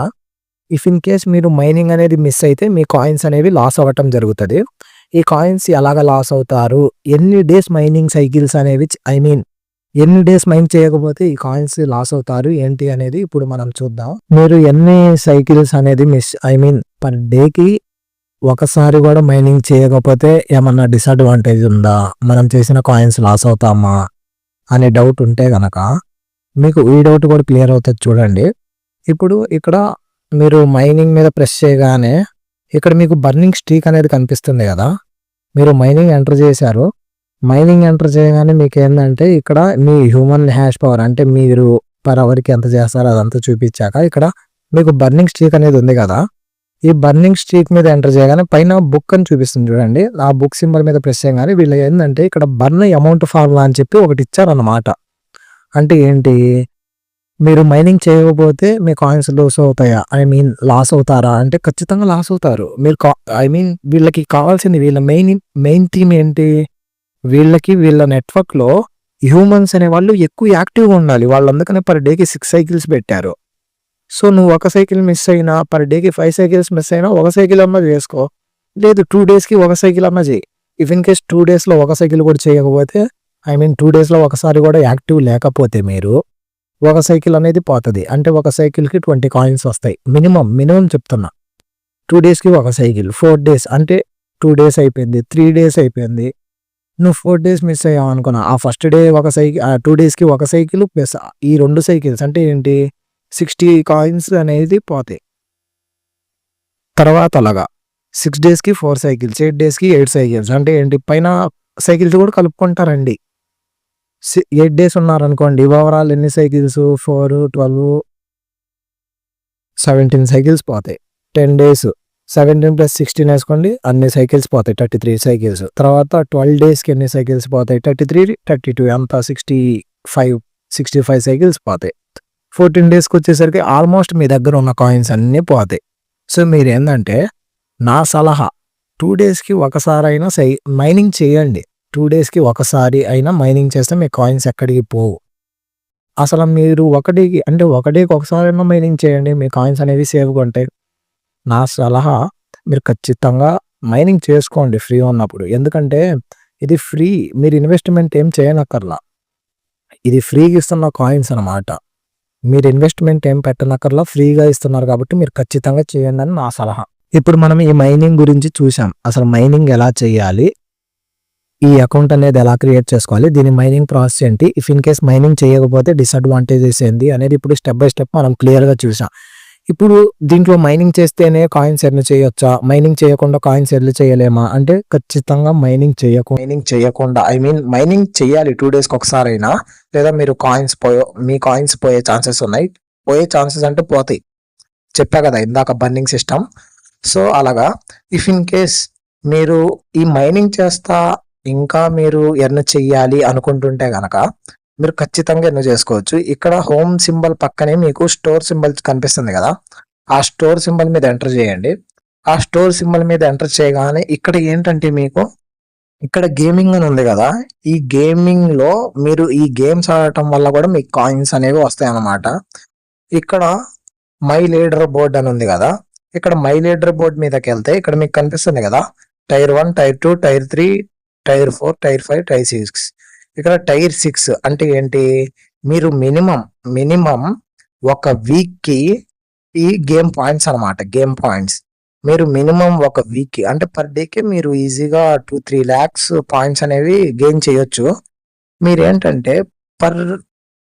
ఇఫ్ ఇన్ కేస్ మీరు మైనింగ్ అనేది మిస్ అయితే మీ కాయిన్స్ అనేవి లాస్ అవ్వటం జరుగుతది. ఈ కాయిన్స్ ఎలాగ లాస్ అవుతారు? ఎన్ని డేస్ మైనింగ్ సైకిల్స్ అనేవి ఎన్ని డేస్ మైన్ చేయకపోతే ఈ కాయిన్స్ లాస్ అవుతారు ఏంటి అనేది ఇప్పుడు మనం చూద్దాం. మీరు ఎన్ని సైకిల్స్ అనేది పర్ డేకి ఒకసారి కూడా మైనింగ్ చేయకపోతే ఏమన్నా డిసడ్వాంటేజ్ ఉందా? మనం చేసిన కాయిన్స్ లాస్ అవుతామా అనే డౌట్ ఉంటే గనక మీకు ఈ డౌట్ కూడా క్లియర్ అవుతుంది చూడండి. ఇప్పుడు ఇక్కడ మీరు మైనింగ్ మీద ప్రెస్ చేయగానే ఇక్కడ మీకు బర్నింగ్ స్ట్రీక్ అనేది కనిపిస్తుంది కదా. మీరు మైనింగ్ ఎంటర్ చేశారు. మైనింగ్ ఎంటర్ చేయగానే మీకు ఏంటంటే ఇక్కడ మీ హ్యూమన్ హ్యాష్ పవర్ అంటే మీరు పర్ అవర్కి ఎంత చేస్తారో అదంతా చూపించాక ఇక్కడ మీకు బర్నింగ్ స్ట్రీక్ అనేది ఉంది కదా. ఈ బర్నింగ్ స్ట్రీక్ మీద ఎంటర్ చేయగానే పైన బుక్ అని చూపిస్తుంది చూడండి. ఆ బుక్ సింబల్ మీద ప్రెస్ చేయగానే వీళ్ళు ఏంటంటే ఇక్కడ బర్న్ అమౌంట్ ఫార్ములా అని చెప్పి ఒకటి ఇచ్చారన్నమాట. అంటే ఏంటి, మీరు మైనింగ్ చేయకపోతే మీ కాయిన్స్ లాస్ అవుతాయా, లాస్ అవుతారా అంటే ఖచ్చితంగా లాస్ అవుతారు. మీరు వీళ్ళకి కావాల్సింది వీళ్ళ మెయిన్ థీమ్ ఏంటి, వీళ్ళ నెట్వర్క్లో హ్యూమన్స్ అనే వాళ్ళు ఎక్కువ యాక్టివ్గా ఉండాలి. వాళ్ళు అందుకనే పర్ డేకి 6 సైకిల్స్ పెట్టారు. సో నువ్వు ఒక సైకిల్ మిస్ అయినా పర్ డేకి 5 సైకిల్స్ మిస్ అయినా ఒక సైకిల్ అన్నా చేసుకో, లేదు 2 డేస్కి ఒక సైకిల్ అన్నా చేయి. ఇఫ్ ఇన్ కేస్ 2 డేస్లో ఒక సైకిల్ కూడా చేయకపోతే 2 డేస్లో ఒకసారి కూడా యాక్టివ్ లేకపోతే మీరు ఒక సైకిల్ అనేది పోతుంది. అంటే ఒక సైకిల్కి 20 కాయిన్స్ వస్తాయి మినిమం చెప్తున్నా. 2 డేస్కి ఒక సైకిల్, 4 డేస్ అంటే 2 డేస్ అయిపోయింది, 3 డేస్ అయిపోయింది. నువ్వు 4 డేస్ మిస్ అయ్యావు అనుకున్నా, ఆ ఫస్ట్ డే ఒక సైకిల్, 2 డేస్కి ఒక సైకిల్ ప్లస్ ఈ 2 సైకిల్స్ అంటే ఏంటి 60 కాయిన్స్ అనేది పోతాయి. తర్వాత అలాగా 6 డేస్కి 4 సైకిల్స్, 8 డేస్కి 8 సైకిల్స్ అంటే ఏంటి పైన సైకిల్స్ కూడా కలుపుకుంటారండి. 8 డేస్ ఉన్నారనుకోండి, ఓవరాల్ ఎన్ని సైకిల్స్ 4, 12, 17 సైకిల్స్ పోతాయి. 10 డేస్ 17 + 16 వేసుకోండి, అన్ని సైకిల్స్ పోతాయి, 33 సైకిల్స్. తర్వాత 12 డేస్కి ఎన్ని సైకిల్స్ పోతాయి, 33, 32 ఎంత 65 సైకిల్స్ పోతాయి. 14 డేస్కి వచ్చేసరికి ఆల్మోస్ట్ మీ దగ్గర ఉన్న కాయిన్స్ అన్నీ పోతాయి. సో మీరు ఏంటంటే నా సలహా 2 డేస్కి ఒకసారి అయినా మైనింగ్ చేయండి. 2 డేస్కి ఒకసారి అయినా మైనింగ్ చేస్తే మీ కాయిన్స్ ఎక్కడికి పోవు. అసలు మీరు ఒక డేకి ఒకసారి అయినా మైనింగ్ చేయండి, మీ కాయిన్స్ అనేవి సేవ్గా ఉంటాయి. నా సలహా మీరు ఖచ్చితంగా మైనింగ్ చేసుకోండి ఫ్రీ ఉన్నప్పుడు. ఎందుకంటే ఇది ఫ్రీ, మీరు ఇన్వెస్ట్మెంట్ ఏం చేయనక్కర్లా. ఇది ఫ్రీగా ఇస్తున్న కాయిన్స్ అనమాట. మీరు ఇన్వెస్ట్మెంట్ ఏం పెట్టనక్కర్లా, ఫ్రీగా ఇస్తున్నారు కాబట్టి మీరు ఖచ్చితంగా చేయండి అని నా సలహా. ఇప్పుడు మనం ఈ మైనింగ్ గురించి చూసాం. అసలు మైనింగ్ ఎలా చేయాలి, ఈ అకౌంట్ అనేది ఎలా క్రియేట్ చేసుకోవాలి, దీని మైనింగ్ ప్రాసెస్ ఏంటి, ఇఫ్ ఇన్ కేస్ మైనింగ్ చేయకపోతే డిసడ్వాంటేజెస్ ఏంటి అనేది ఇప్పుడు స్టెప్ బై స్టెప్ మనం క్లియర్గా చూసాం. ఇప్పుడు దీంట్లో మైనింగ్ చేస్తేనే కాయిన్స్ ఎర్న్ చేయొచ్చా, మైనింగ్ చేయకుండా కాయిన్స్ ఎర్న్ చేయలేమా అంటే ఖచ్చితంగా మైనింగ్ చేయకుండా మైనింగ్ చేయాలి 2 డేస్కి ఒకసారి అయినా, లేదా మీరు మీ కాయిన్స్ పోయే ఛాన్సెస్ ఉన్నాయి. పోయే ఛాన్సెస్ అంటే పోతాయి, చెప్పా కదా ఇందాక బర్నింగ్ సిస్టమ్. సో అలాగా ఇఫ్ ఇన్ కేస్ మీరు ఈ మైనింగ్ చేస్తా ఇంకా మీరు ఎర్న్ చెయ్యాలి అనుకుంటుంటే గనక మీరు ఖచ్చితంగా ఎర్న్ చేసుకోవచ్చు. ఇక్కడ హోమ్ సింబల్ పక్కనే మీకు స్టోర్ సింబల్ కనిపిస్తుంది కదా, ఆ స్టోర్ సింబల్ మీద ఎంటర్ చేయండి. ఆ స్టోర్ సింబల్ మీద ఎంటర్ చేయగానే ఇక్కడ ఏంటంటే మీకు ఇక్కడ గేమింగ్ అని ఉంది కదా, ఈ గేమింగ్ లో మీరు ఈ గేమ్స్ ఆడటం వల్ల కూడా మీకు కాయిన్స్ అనేవి వస్తాయి అన్నమాట. ఇక్కడ మై లీడర్ బోర్డ్ అని ఉంది కదా, ఇక్కడ మై లీడర్ బోర్డ్ మీదకి వెళ్తే ఇక్కడ మీకు కనిపిస్తుంది కదా, tier 1, tier 2, tier 3, tier 4, tier 5, tier 6. ఇక్కడ టైర్ 6 అంటే ఏంటి, మీరు మినిమం ఒక వీక్ కి ఈ గేమ్ పాయింట్స్ అన్నమాట. గేమ్ పాయింట్స్ మీరు మినిమం ఒక వీక్ కి అంటే పర్ డేకి మీరు ఈజీగా 2-3 lakhs పాయింట్స్ అనేవి గెయిన్ చేయొచ్చు. మీరు ఏంటంటే పర్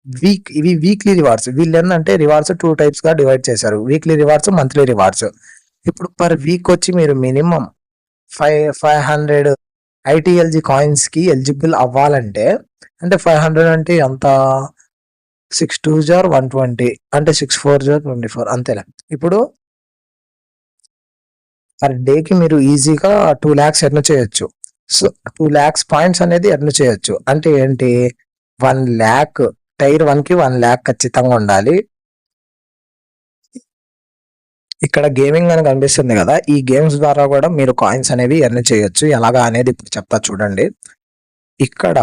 వీక్, ఇవి వీక్లీ రివార్డ్స్. వీళ్ళు ఏంటంటే రివార్డ్స్ 2 types గా డివైడ్ చేశారు, వీక్లీ రివార్డ్స్, మంత్లీ రివార్డ్స్. ఇప్పుడు పర్ వీక్ వచ్చి మీరు మినిమం 500 ITLG కాయిన్స్ కి ఎలిజిబుల్ అవ్వాలంటే, అంటే 500 అంటే ఎంత, 6 2s are 120 అంటే 6 4s are 24 అంతేలే. ఇప్పుడు పర్ డేకి మీరు ఈజీగా 2 lakhs ఎర్న్ చేయొచ్చు. సో 2 lakhs పాయింట్స్ అనేది ఎర్న్ చేయొచ్చు. అంటే ఏంటి, 1 lakh టైర్ 1 కి 1 lakh ఖచ్చితంగా ఉండాలి. ఇక్కడ గేమింగ్ అని కనిపిస్తుంది కదా, ఈ గేమ్స్ ద్వారా కూడా మీరు కాయిన్స్ అనేవి ఎర్న్ చేయొచ్చు. ఎలాగా అనేది ఇప్పుడు చెప్తా చూడండి. ఇక్కడ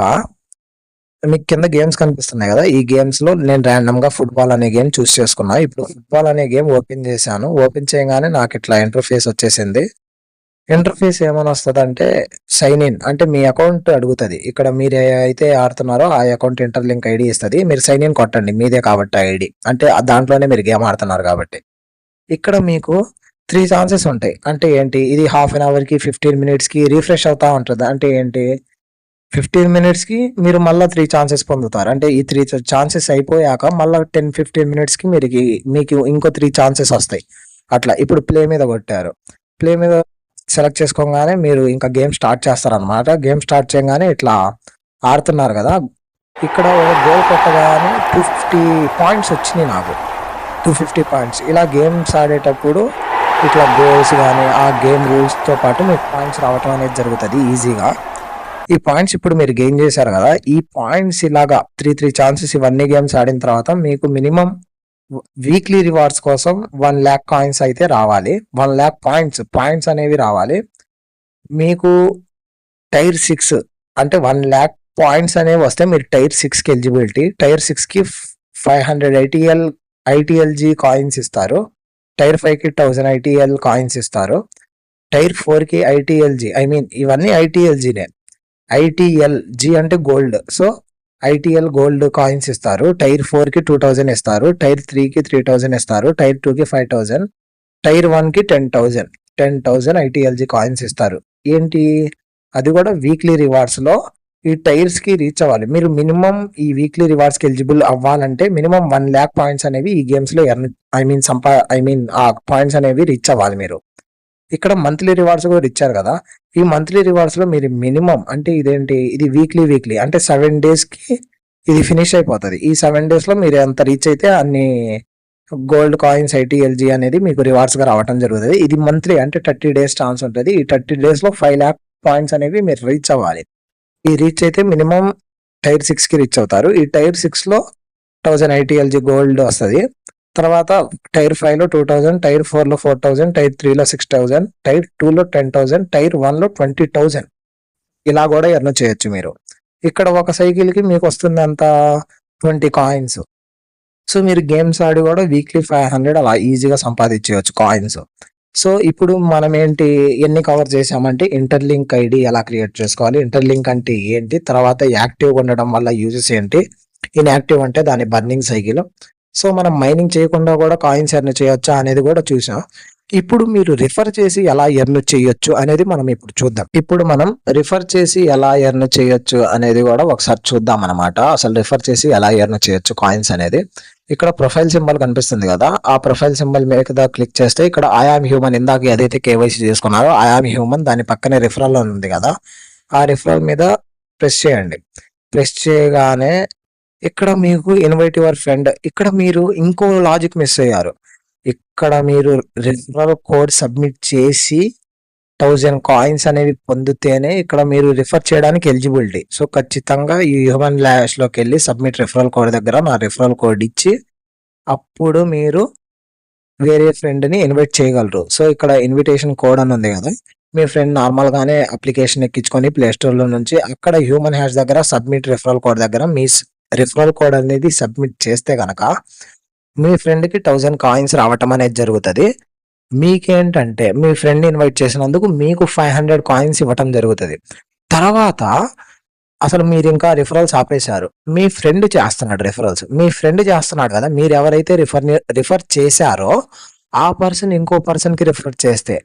మీకు కింద గేమ్స్ కనిపిస్తున్నాయి కదా, ఈ గేమ్స్ లో నేను ర్యాండమ్ గా ఫుట్బాల్ అనే గేమ్ చూస్ చేసుకున్నా. ఇప్పుడు ఫుట్బాల్ అనే గేమ్ ఓపెన్ చేశాను. ఓపెన్ చేయగానే నాకు ఇట్లా ఇంటర్ఫేస్ వచ్చేసింది. ఇంటర్ఫేస్ ఏమైనా వస్తుంది అంటే సైన్ ఇన్ అంటే మీ అకౌంట్ అడుగుతుంది. ఇక్కడ మీరు అయితే ఆడుతున్నారో ఆ అకౌంట్ ఇంటర్లింక్ ఐడి ఇస్తుంది. మీరు సైన్ ఇన్ కొట్టండి, మీదే కాబట్టి ఐడి, అంటే దాంట్లోనే మీరు గేమ్ ఆడుతున్నారు కాబట్టి. ఇక్కడ మీకు 3 ఛాన్సెస్ ఉంటాయి. అంటే ఏంటి, ఇది హాఫ్ అన్ అవర్ కి 15 minutes కి రీఫ్రెష్ అవుతా ఉంటుంది. అంటే ఏంటి, 15 minutes కి మీరు మళ్ళీ 3 ఛాన్సెస్ పొందుతారు. అంటే ఈ 3 ఛాన్సెస్ అయిపోయాక మళ్ళీ 10-15 minutes కి మీకు ఇంకో 3 ఛాన్సెస్ వస్తాయి. అట్లా ఇప్పుడు ప్లే మీద కొట్టారు, ప్లే మీద సెలెక్ట్ చేసుకోగానే మీరు ఇంకా గేమ్ స్టార్ట్ చేస్తారనమాట. గేమ్ స్టార్ట్ చేయగానే ఇట్లా ఆడుతున్నారు కదా, ఇక్కడ ఒక గోల్ కొట్టగానే 250 పాయింట్స్ వచ్చినాయి నాకు, 250 పాయింట్స్. ఇలా గేమ్స్ ఆడేటప్పుడు ఇట్లా గోల్స్ కానీ ఆ గేమ్ రూల్స్తో పాటు మీకు పాయింట్స్ రావటం అనేది జరుగుతుంది ఈజీగా. ఈ పాయింట్స్ ఇప్పుడు మీరు గెయిన్ చేశారు కదా, ఈ పాయింట్స్ ఇలాగా 3 ఛాన్సెస్ ఇవన్నీ గేమ్స్ ఆడిన తర్వాత మీకు మినిమం వీక్లీ రివార్డ్స్ కోసం 1 lakh కాయిన్స్ అయితే రావాలి. 1 lakh పాయింట్స్ అనేవి రావాలి. మీకు టైర్ 6 అంటే 1 lakh పాయింట్స్ అనేవి వస్తే మీరు టైర్ 6 కి ఎలిజిబిలిటీ. టైర్ 6 కి 500 ITLG కాయిన్స్ ఇస్తారు. టైర్ 5 కి 1000 ITL కాయిన్స్ ఇస్తారు. టైర్ 4 కి ITLG ఇవన్నీ ITLGనే. ITLG అంటే gold, so ITL gold coins ఇస్తారు. టైర్ 4 కి 2000 ఇస్తారు. టైర్ 3 కి 3000 ఇస్తారు. టైర్ 2 కి 5000, టైర్ 1 కి 10,000 ITLG కాయిన్స్ ఇస్తారు. ఏంటి, అది కూడా వీక్లీ రివార్డ్స్ లో ఈ టైర్స్ కి రీచ్ అవ్వాలి. మీరు మినిమం ఈ వీక్లీ రివార్డ్స్ కి ఎలిజిబుల్ అవ్వాలంటే మినిమం 1 lakh పాయింట్స్ అనేవి ఈ గేమ్స్ లో ఆ పాయింట్స్ అనేవి రీచ్ అవ్వాలి మీరు. ఇక్కడ మంత్లీ రివార్డ్స్ కూడా ఇచ్చారు కదా, ఈ మంత్లీ రివార్డ్స్ లో మీరు మినిమం అంటే ఇదేంటి, ఇది వీక్లీ అంటే 7 days కి ఇది ఫినిష్ అయిపోతుంది. ఈ 7 days లో మీరు ఎంత రీచ్ అయితే అన్ని గోల్డ్ కాయిన్స్ ITLG అనేది మీకు రివార్డ్స్ గా రావడం జరుగుతుంది. ఇది మంత్లీ అంటే 30 days ఛాన్స్ ఉంటుంది. ఈ 30 days లో 5 lakh పాయింట్స్ అనేవి మీరు రీచ్ అవ్వాలి. ఈ రీచ్ అయితే మినిమం టైర్ 6 కి రీచ్ అవుతారు. ఈ టైర్ 6 లో 1000 ITLG గోల్డ్ వస్తుంది. తర్వాత టైర్ 5 లో 2000, టైర్ 4 లో 4000, టైర్ 3 లో 6000, టైర్ 2 లో 10,000, టైర్ 1 లో 20,000 ఇలా కూడా ఎర్న్ చేయొచ్చు మీరు. ఇక్కడ ఒక సైకిల్ కి మీకు వస్తుంది అంత 20 కాయిన్స్. సో మీరు గేమ్స్ ఆడి కూడా వీక్లీ 500 అలా ఈజీగా సంపాదించవచ్చు కాయిన్స్. సో ఇప్పుడు మనం ఎన్ని కవర్ చేసామంటే ఇంటర్లింక్ ఐడి ఎలా క్రియేట్ చేసుకోవాలి, ఇంటర్లింక్ అంటే ఏంటి, తర్వాత యాక్టివ్ ఉండడం వల్ల యూజెస్ ఏంటి, ఇన్యాక్టివ్ అంటే దాని బర్నింగ్ సైకిల్. సో మనం మైనింగ్ చేయకుండా కూడా కాయిన్స్ ఎర్న్ చేయొచ్చా అనేది కూడా చూసాం. ఇప్పుడు మీరు రిఫర్ చేసి ఎలా ఎర్న్ చేయొచ్చు అనేది మనం ఇప్పుడు చూద్దాం. ఇప్పుడు మనం రిఫర్ చేసి ఎలా ఎర్న్ చేయొచ్చు అనేది కూడా ఒకసారి చూద్దాం అనమాట. అసలు రిఫర్ చేసి ఎలా ఎర్న్ చేయొచ్చు కాయిన్స్ అనేది. ఇక్కడ ప్రొఫైల్ సింబల్ కనిపిస్తుంది కదా, ఆ ప్రొఫైల్ సింబల్ మీద క్లిక్ చేస్తే ఇక్కడ ఐఆమ్ హ్యూమన్, ఇందాక ఏదైతే KYC చేసుకున్నారో ఐఆమ్ హ్యూమన్ దాని పక్కనే రిఫరల్ ఉంది కదా, ఆ రిఫరల్ మీద ప్రెస్ చేయండి. ప్రెస్ చేయగానే ఇక్కడ మీకు ఇన్వైట్ యువర్ ఫ్రెండ్, ఇక్కడ మీరు ఇంకో లాజిక్ మిస్ అయ్యారు. ఇక్కడ మీరు రిఫరల్ కోడ్ సబ్మిట్ చేసి 1000 కాయిన్స్ అనేవి పొందితేనే ఇక్కడ మీరు రిఫర్ చేయడానికి ఎలిజిబిలిటీ. సో ఖచ్చితంగా ఈ హ్యూమన్ ల్యాష్‌లోకి వెళ్ళి సబ్మిట్ రిఫరల్ కోడ్ దగ్గర నా రిఫరల్ కోడ్ ఇచ్చి అప్పుడు మీరు వేరే ఫ్రెండ్‌ని ఇన్వైట్ చేయగలరు. సో ఇక్కడ ఇన్విటేషన్ కోడ్ అని ఉంది కదా! మీ ఫ్రెండ్ నార్మల్‌గానే అప్లికేషన్ ఎక్కించుకొని ప్లే స్టోర్‌లో నుంచి అక్కడ హ్యూమన్ హ్యాష్ దగ్గర సబ్మిట్ రిఫరల్ కోడ్ దగ్గర మీ రిఫరల్ కోడ్ అనేది సబ్మిట్ చేస్తే గనక మీ ఫ్రెండ్‌కి 1000 కాయిన్స్ రావటం అనేది జరుగుతది. మీకేంటంటే మీ ఫ్రెండ్‌ని ఇన్వైట్ చేసినందుకు మీకు 500 కాయిన్స్ ఇవ్వటం జరుగుతది. తర్వాత అసలు మీరింకా రిఫరల్స్ ఆపేశారు. మీ ఫ్రెండ్ చేస్తున్నాడు రిఫరల్స్. మీ ఫ్రెండ్ చేస్తున్నాడు కదా! మీరెవరైతే రిఫర్ చేశారో ఆ పర్సన్ ఇంకో పర్సన్‌కి రిఫర్ చేస్తే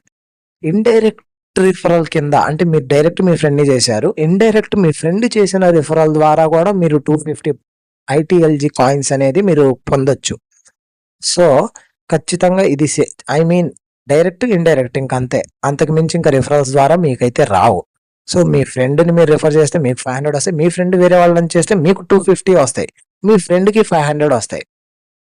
ఇండైరెక్ట్ రిఫరల్ కింద అంటే మీరు డైరెక్ట్ మీ ఫ్రెండ్‌ని చేశారు. ఇండైరెక్ట్ మీ ఫ్రెండ్ చేసిన రిఫరల్ ద్వారా కూడా మీరు 250 ఐటీఎల్జీ కాయిన్స్ అనేది మీరు పొందొచ్చు. సో ఖచ్చితంగా ఇది ఐ మీన్ డైరెక్ట్, ఇండైరెక్ట్ ఇంకంతే. అంతకు మించి ఇంకా రిఫరల్స్ ద్వారా మీకైతే రావు. సో మీ ఫ్రెండ్‌ని మీరు రిఫర్ చేస్తే మీకు 500 వస్తాయి. మీ ఫ్రెండ్ వేరే వాళ్ళని చేస్తే మీకు 250 వస్తాయి. మీ ఫ్రెండ్‌కి 500 వస్తాయి.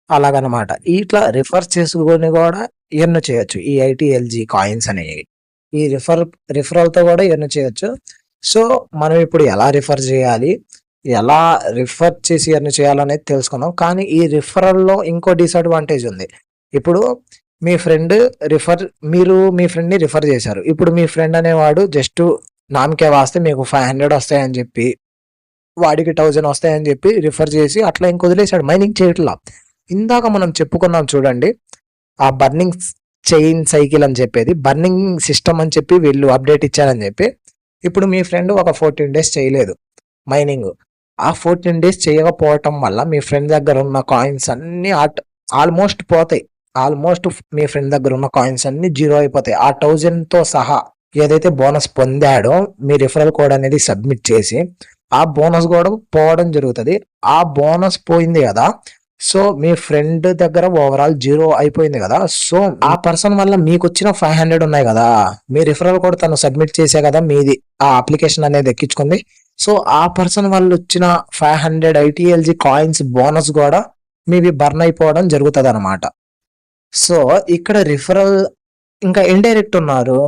అలాగనమాట. ఇట్లా రిఫర్ చేసుకొని కూడా ఎర్న్ చేయొచ్చు ఈ ఐటీఎల్జీ కాయిన్స్ అనేవి. ఈ రిఫరల్‌తో కూడా ఎర్న్ చేయొచ్చు. సో మనం ఇప్పుడు ఎలా రిఫర్ చేయాలి? ఎలా రిఫర్ చేసి ఎర్న్ చేయాలనేది తెలుసుకున్నాం. కానీ ఈ రిఫరల్‌లో ఇంకో డిసడ్వాంటేజ్ ఉంది. ఇప్పుడు మీ ఫ్రెండ్‌ని రిఫర్ చేశారు. ఇప్పుడు మీ ఫ్రెండ్ అనేవాడు జస్ట్ నామకే వాస్తే మీకు 500 వస్తాయని చెప్పి, వాడికి 1000 వస్తాయని చెప్పి రిఫర్ చేసి అట్లా ఇంక వదిలేసాడు. మైనింగ్ చేయట్లా. ఇందాక మనం చెప్పుకున్నాం చూడండి. ఆ బర్నింగ్ చైన్ సైకిల్ అని చెప్పేది, బర్నింగ్ సిస్టమ్ అని చెప్పి వీళ్ళు అప్డేట్ ఇచ్చారని చెప్పి, ఇప్పుడు మీ ఫ్రెండ్ ఒక 14 డేస్ చేయలేదు మైనింగ్. ఆ 14 డేస్ చేయకపోవటం వల్ల మీ ఫ్రెండ్ దగ్గర ఉన్న కాయిన్స్ అన్నీ ఆల్మోస్ట్ పోతాయి. ఆల్మోస్ట్ మీ ఫ్రెండ్ దగ్గర ఉన్న కాయిన్స్ అన్ని 0 అయిపోతాయి. ఆ 1000తో సహా ఏదైతే బోనస్ పొందాడో మీ రిఫరల్ కోడ్ అనేది సబ్మిట్ చేసి ఆ బోనస్ కూడా పోవడం జరుగుతుంది. ఆ బోనస్ పోయింది కదా, సో మీ ఫ్రెండ్ దగ్గర ఓవరాల్ 0 అయిపోయింది కదా. సో ఆ పర్సన్ వల్ల మీకు వచ్చిన 500 ఉన్నాయి కదా, మీ రిఫరల్ కోడ్ తను సబ్మిట్ చేసే కదా మీది ఆ అప్లికేషన్ అనేది ఎక్కించుకుంది. సో ఆ పర్సన్ వల్ల వచ్చిన 500 ఐటీఎల్జీ కాయిన్స్ బోనస్ కూడా మీవి బర్న్ అయిపోవడం జరుగుతుంది అనమాట. సో ఇక్కడ రిఫరల్ ఇంకా ఇండైరెక్ట్ ఉన్నారు.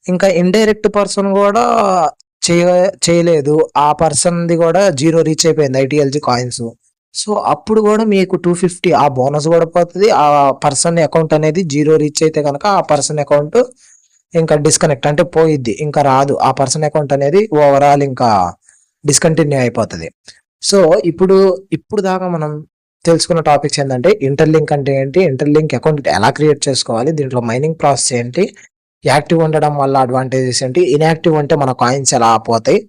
ఇంకా ఇండైరెక్ట్ పర్సన్ కూడా చేయలేదు. ఆ పర్సన్‌ది కూడా 0 రీచ్ అయిపోయింది ఐటీఎల్జీ కాయిన్స్. సో అప్పుడు కూడా మీకు 250 ఆ బోనస్ కూడా పోతది. ఆ పర్సన్ అకౌంట్ అనేది 0 రీచ్ అయితే కనుక ఆ పర్సన్ అకౌంట్ ఇంకా డిస్కనెక్ట్ అంటే పోయిద్ది. ఇంకా రాదు. ఆ పర్సన్ అకౌంట్ అనేది ఓవరాల్ ఇంకా డిస్కంటిన్యూ అయిపోతది. సో ఇప్పుడు దాకా మనం తెలుసుకున్న టాపిక్స్ ఏంటంటే ఇంటర్లింక్ అంటే ఏంటి, ఇంటర్లింక్ అకౌంట్ ఎలా క్రియేట్ చేసుకోవాలి, దీంట్లో మైనింగ్ ప్రాసెస్ ఏంటి, యాక్టివ్ ఉండడం వల్ల అడ్వాంటేజెస్ ఏంటి, ఇన్యాక్టివ్ అంటే మన కాయిన్స్ ఎలా పోతాయి,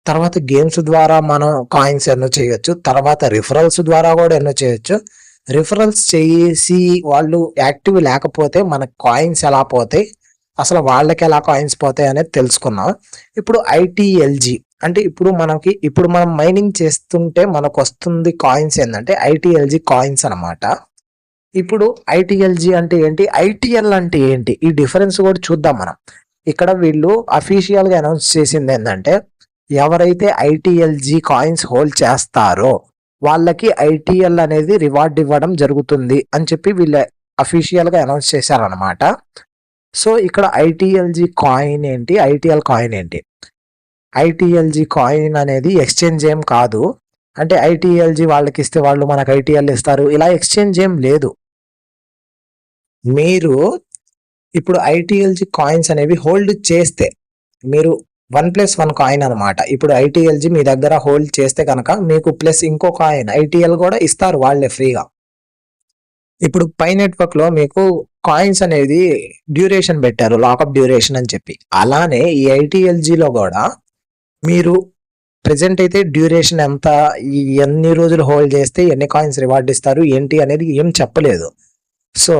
తర్వాత గేమ్స్ ద్వారా మనం కాయిన్స్ ఎర్న్ చేయొచ్చు, తర్వాత రిఫరల్స్ ద్వారా కూడా ఎర్న్ చేయొచ్చు. రిఫరల్స్ చేసి వాళ్ళు యాక్టివ్ లేకపోతే మన కాయిన్స్ ఎలా పోతాయి, అసలు వాళ్ళకి ఎలా కాయిన్స్ పోతాయి అనేది తెలుసుకున్నాం. ఇప్పుడు ఐటీఎల్జీ అంటే ఇప్పుడు మనం మైనింగ్ చేస్తుంటే మనకు వస్తుంది కాయిన్స్ ఏంటంటే ఐటీఎల్జీ కాయిన్స్ అనమాట. ఇప్పుడు ఐటీఎల్జీ అంటే ఏంటి, ఐటీఎల్ అంటే ఏంటి, ఈ డిఫరెన్స్ కూడా చూద్దాం మనం. ఇక్కడ వీళ్ళు అఫీషియల్ గా అనౌన్స్ చేసింది ఏంటంటే ఎవరైతే ఐటీఎల్జీ కాయిన్స్ హోల్డ్ చేస్తారో వాళ్ళకి ఐటీఎల్ అనేది రివార్డ్ ఇవ్వడం జరుగుతుంది అని చెప్పి వీళ్ళు అఫీషియల్ గా అనౌన్స్ చేశారనమాట. సో ఇక్కడ ఐటీఎల్జీ కాయిన్ ఏంటి, ఐటీఎల్ కాయిన్ ఏంటి, ఐటీఎల్జీ కాయిన్ అనేది ఎక్స్చేంజ్ ఏం కాదు. అంటే ఐటీఎల్జీ వాళ్ళకి ఇస్తే వాళ్ళు మనకు ఐటీఎల్ ఇస్తారు, ఇలా ఎక్స్చేంజ్ ఏం లేదు. మీరు ఇప్పుడు ఐటీఎల్జీ కాయిన్స్ అనేవి హోల్డ్ చేస్తే మీరు 1+1 కాయిన్ అనమాట. ఇప్పుడు ఐటీఎల్జీ మీ దగ్గర హోల్డ్ చేస్తే కనుక మీకు ప్లస్ ఇంకో కాయిన్ ఐటీఎల్ కూడా ఇస్తారు వాళ్ళే ఫ్రీగా. ఇప్పుడు పై నెట్వర్క్ లో మీకు కాయిన్స్ అనేది డ్యూరేషన్ పెట్టారు, లాకప్ డ్యూరేషన్ అని చెప్పి. అలానే ఈ ఐటీఎల్జీలో కూడా మీరు ప్రెసెంట్ అయితే డ్యూరేషన్ ఎంత, ఎన్ని రోజులు హోల్డ్ చేస్తే ఎన్ని కాయిన్స్ రివార్డ్ ఇస్తారు ఏంటి అనేది ఏం చెప్పలేదు. సో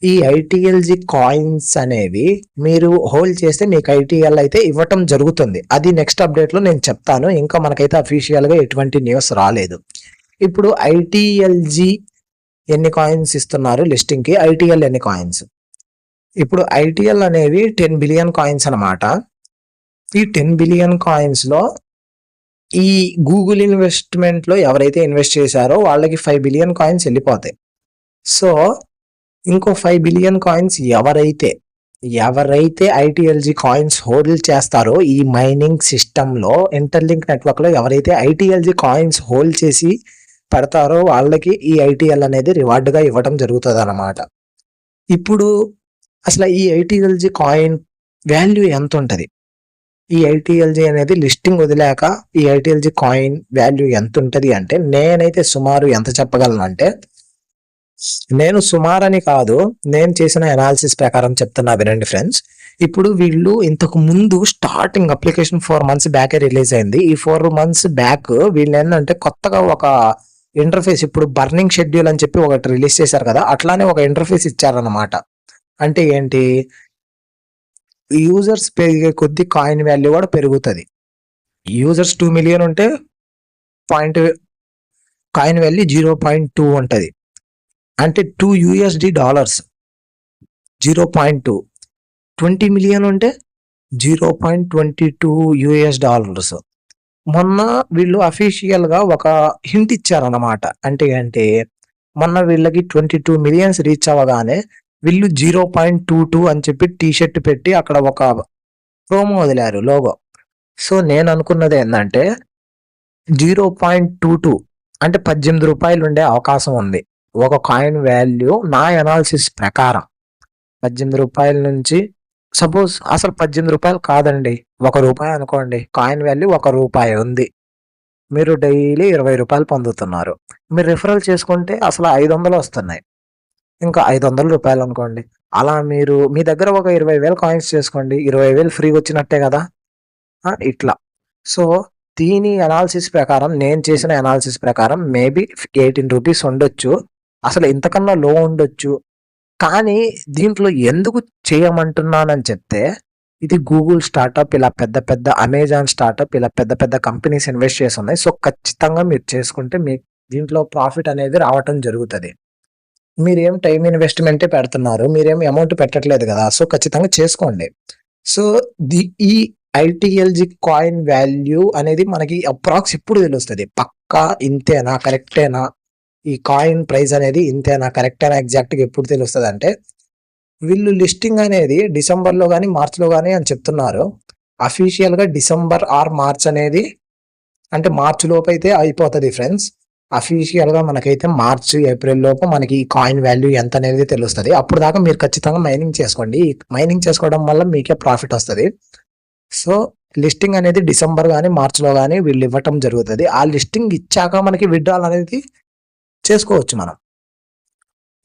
ఈ ఐటీఎల్జీ కాయిన్స్ అనేవి మీరు హోల్డ్ చేస్తే మీకు ఐటీఎల్ అయితే ఇవ్వటం జరుగుతుంది. అది నెక్స్ట్ అప్డేట్లో నేను చెప్తాను. ఇంకా మనకైతే అఫీషియల్గా ఎటువంటి న్యూస్ రాలేదు. ఇప్పుడు ఐటీఎల్జీ ఎన్ని కాయిన్స్ ఇస్తున్నారు లిస్టింగ్కి, ఐటీఎల్ ఎన్ని కాయిన్స్. ఇప్పుడు ఐటీఎల్ అనేవి 10 బిలియన్ కాయిన్స్ అనమాట. ఈ 10 బిలియన్ కాయిన్స్లో ఈ గూగుల్ ఇన్వెస్ట్మెంట్లో ఎవరైతే ఇన్వెస్ట్ చేశారో వాళ్ళకి 5 బిలియన్ కాయిన్స్ వెళ్ళిపోతాయి. సో ఇంకో 5 బిలియన్ కాయిన్స్ ఎవరైతే ఎవరైతే ఐటీఎల్జీ కాయిన్స్ హోల్డ్ చేస్తారో ఈ మైనింగ్ సిస్టంలో ఇంటర్లింక్ నెట్వర్క్లో ఎవరైతే ఐటీఎల్జీ కాయిన్స్ హోల్డ్ చేసి పెడతారో వాళ్ళకి ఈ ఐటీఎల్ అనేది రివార్డుగా ఇవ్వడం జరుగుతుంది అన్నమాట. ఇప్పుడు అసలు ఈ ఐటీఎల్జీ కాయిన్ వాల్యూ ఎంత ఉంటుంది, ఈ ఐటీఎల్జీ అనేది లిస్టింగ్ వదిలేక ఈ ఐటీఎల్జీ కాయిన్ వాల్యూ ఎంత ఉంటుంది అంటే నేనైతే సుమారు ఎంత చెప్పగలను అంటే, నేను సుమారని కాదు, నేను చేసిన అనాలిసిస్ ప్రకారం చెప్తున్నా వినండి ఫ్రెండ్స్. ఇప్పుడు వీళ్ళు ఇంతకు ముందు స్టార్టింగ్ అప్లికేషన్ 4 months బ్యాకే రిలీజ్ అయింది. ఈ 4 months బ్యాక్ వీళ్ళు ఏంటంటే కొత్తగా ఒక ఇంటర్ఫేస్, ఇప్పుడు బర్నింగ్ షెడ్యూల్ అని చెప్పి ఒకటి రిలీజ్ చేశారు కదా, అట్లానే ఒక ఇంటర్ఫేస్ ఇచ్చారన్నమాట. అంటే ఏంటి, యూజర్స్ పెరిగే కొద్ది కాయిన్ వాల్యూ కూడా పెరుగుతుంది. యూజర్స్ 2 million ఉంటే కాయిన్ వాల్యూ 0.2 ఉంటుంది. అంటే $2 0.2. 20 million ఉంటే $0.22. మొన్న వీళ్ళు అఫీషియల్ గా ఒక హింట్ ఇచ్చారన్నమాట. అంటే మొన్న వీళ్ళకి 22 million రీచ్ అవ్వగానే వీళ్ళు 0.22 అని చెప్పి టీషర్ట్ పెట్టి అక్కడ ఒక ప్రోమో వదిలారు, లోగో. సో నేను అనుకున్నది ఏంటంటే 0.22 అంటే $18 ఉండే అవకాశం ఉంది ఒక కాయిన్ వాల్యూ. నా అనాలిసిస్ ప్రకారం $18 నుంచి, సపోజ్ అసలు $18 కాదండి, ₹1 అనుకోండి, కాయిన్ వాల్యూ ₹1 ఉంది, మీరు డైలీ ₹20 పొందుతున్నారు. మీరు రిఫరల్ చేసుకుంటే అసలు 500 వస్తున్నాయి, ఇంకా $500 అనుకోండి. అలా మీరు మీ దగ్గర ఒక 20,000 కాయిన్స్ చేసుకోండి, 20,000 ఫ్రీగా వచ్చినట్టే కదా. ఇట్లా. సో దీని అనాలిసిస్ ప్రకారం, నేను చేసిన అనాలిసిస్ ప్రకారం మేబీ ₹18 ఉండొచ్చు, అసలు ఇంతకన్నా లో ఉండొచ్చు. కానీ దీంట్లో ఎందుకు చేయమంటున్నానని చెప్తే, ఇది గూగుల్ స్టార్టప్, ఇలా పెద్ద పెద్ద అమెజాన్ స్టార్టప్, ఇలా పెద్ద పెద్ద కంపెనీస్ ఇన్వెస్ట్ చేసి ఉన్నాయి. సో ఖచ్చితంగా మీరు చేసుకుంటే మీకు దీంట్లో ప్రాఫిట్ అనేది రావటం జరుగుతుంది. మీరేం టైం ఇన్వెస్ట్మెంటే పెడుతున్నారు, మీరేం అమౌంట్ పెట్టట్లేదు కదా. సో ఖచ్చితంగా చేసుకోండి. సో ఈ ఐటీఎల్జీ కాయిన్ వాల్యూ అనేది మనకి అప్రాక్స్ ఎప్పుడు తెలుస్తుంది, పక్కా ఇంతేనా, కరెక్టేనా, ఈ కాయిన్ ప్రైస్ అనేది ఇంతేనా, కరెక్టేనా, ఎగ్జాక్ట్గా ఎప్పుడు తెలుస్తుంది అంటే, వీళ్ళు లిస్టింగ్ అనేది డిసెంబర్లో కానీ మార్చ్లో కానీ అని చెప్తున్నారు. అఫీషియల్గా డిసెంబర్ ఆర్ మార్చ్ అనేది, అంటే మార్చ్ లోపు అయితే అయిపోతుంది ఫ్రెండ్స్. అఫీషియల్గా మనకైతే మార్చ్ ఏప్రిల్ లోపు మనకి ఈ కాయిన్ వాల్యూ ఎంత అనేది తెలుస్తుంది. అప్పుడు దాకా మీరు ఖచ్చితంగా మైనింగ్ చేసుకోండి. మైనింగ్ చేసుకోవడం వల్ల మీకే ప్రాఫిట్ వస్తుంది. సో లిస్టింగ్ అనేది డిసెంబర్ కానీ మార్చ్లో కానీ వీళ్ళు ఇవ్వటం జరుగుతుంది. ఆ లిస్టింగ్ ఇచ్చాక మనకి విత్డ్రాల్ అనేది చేసుకోవచ్చు మనం.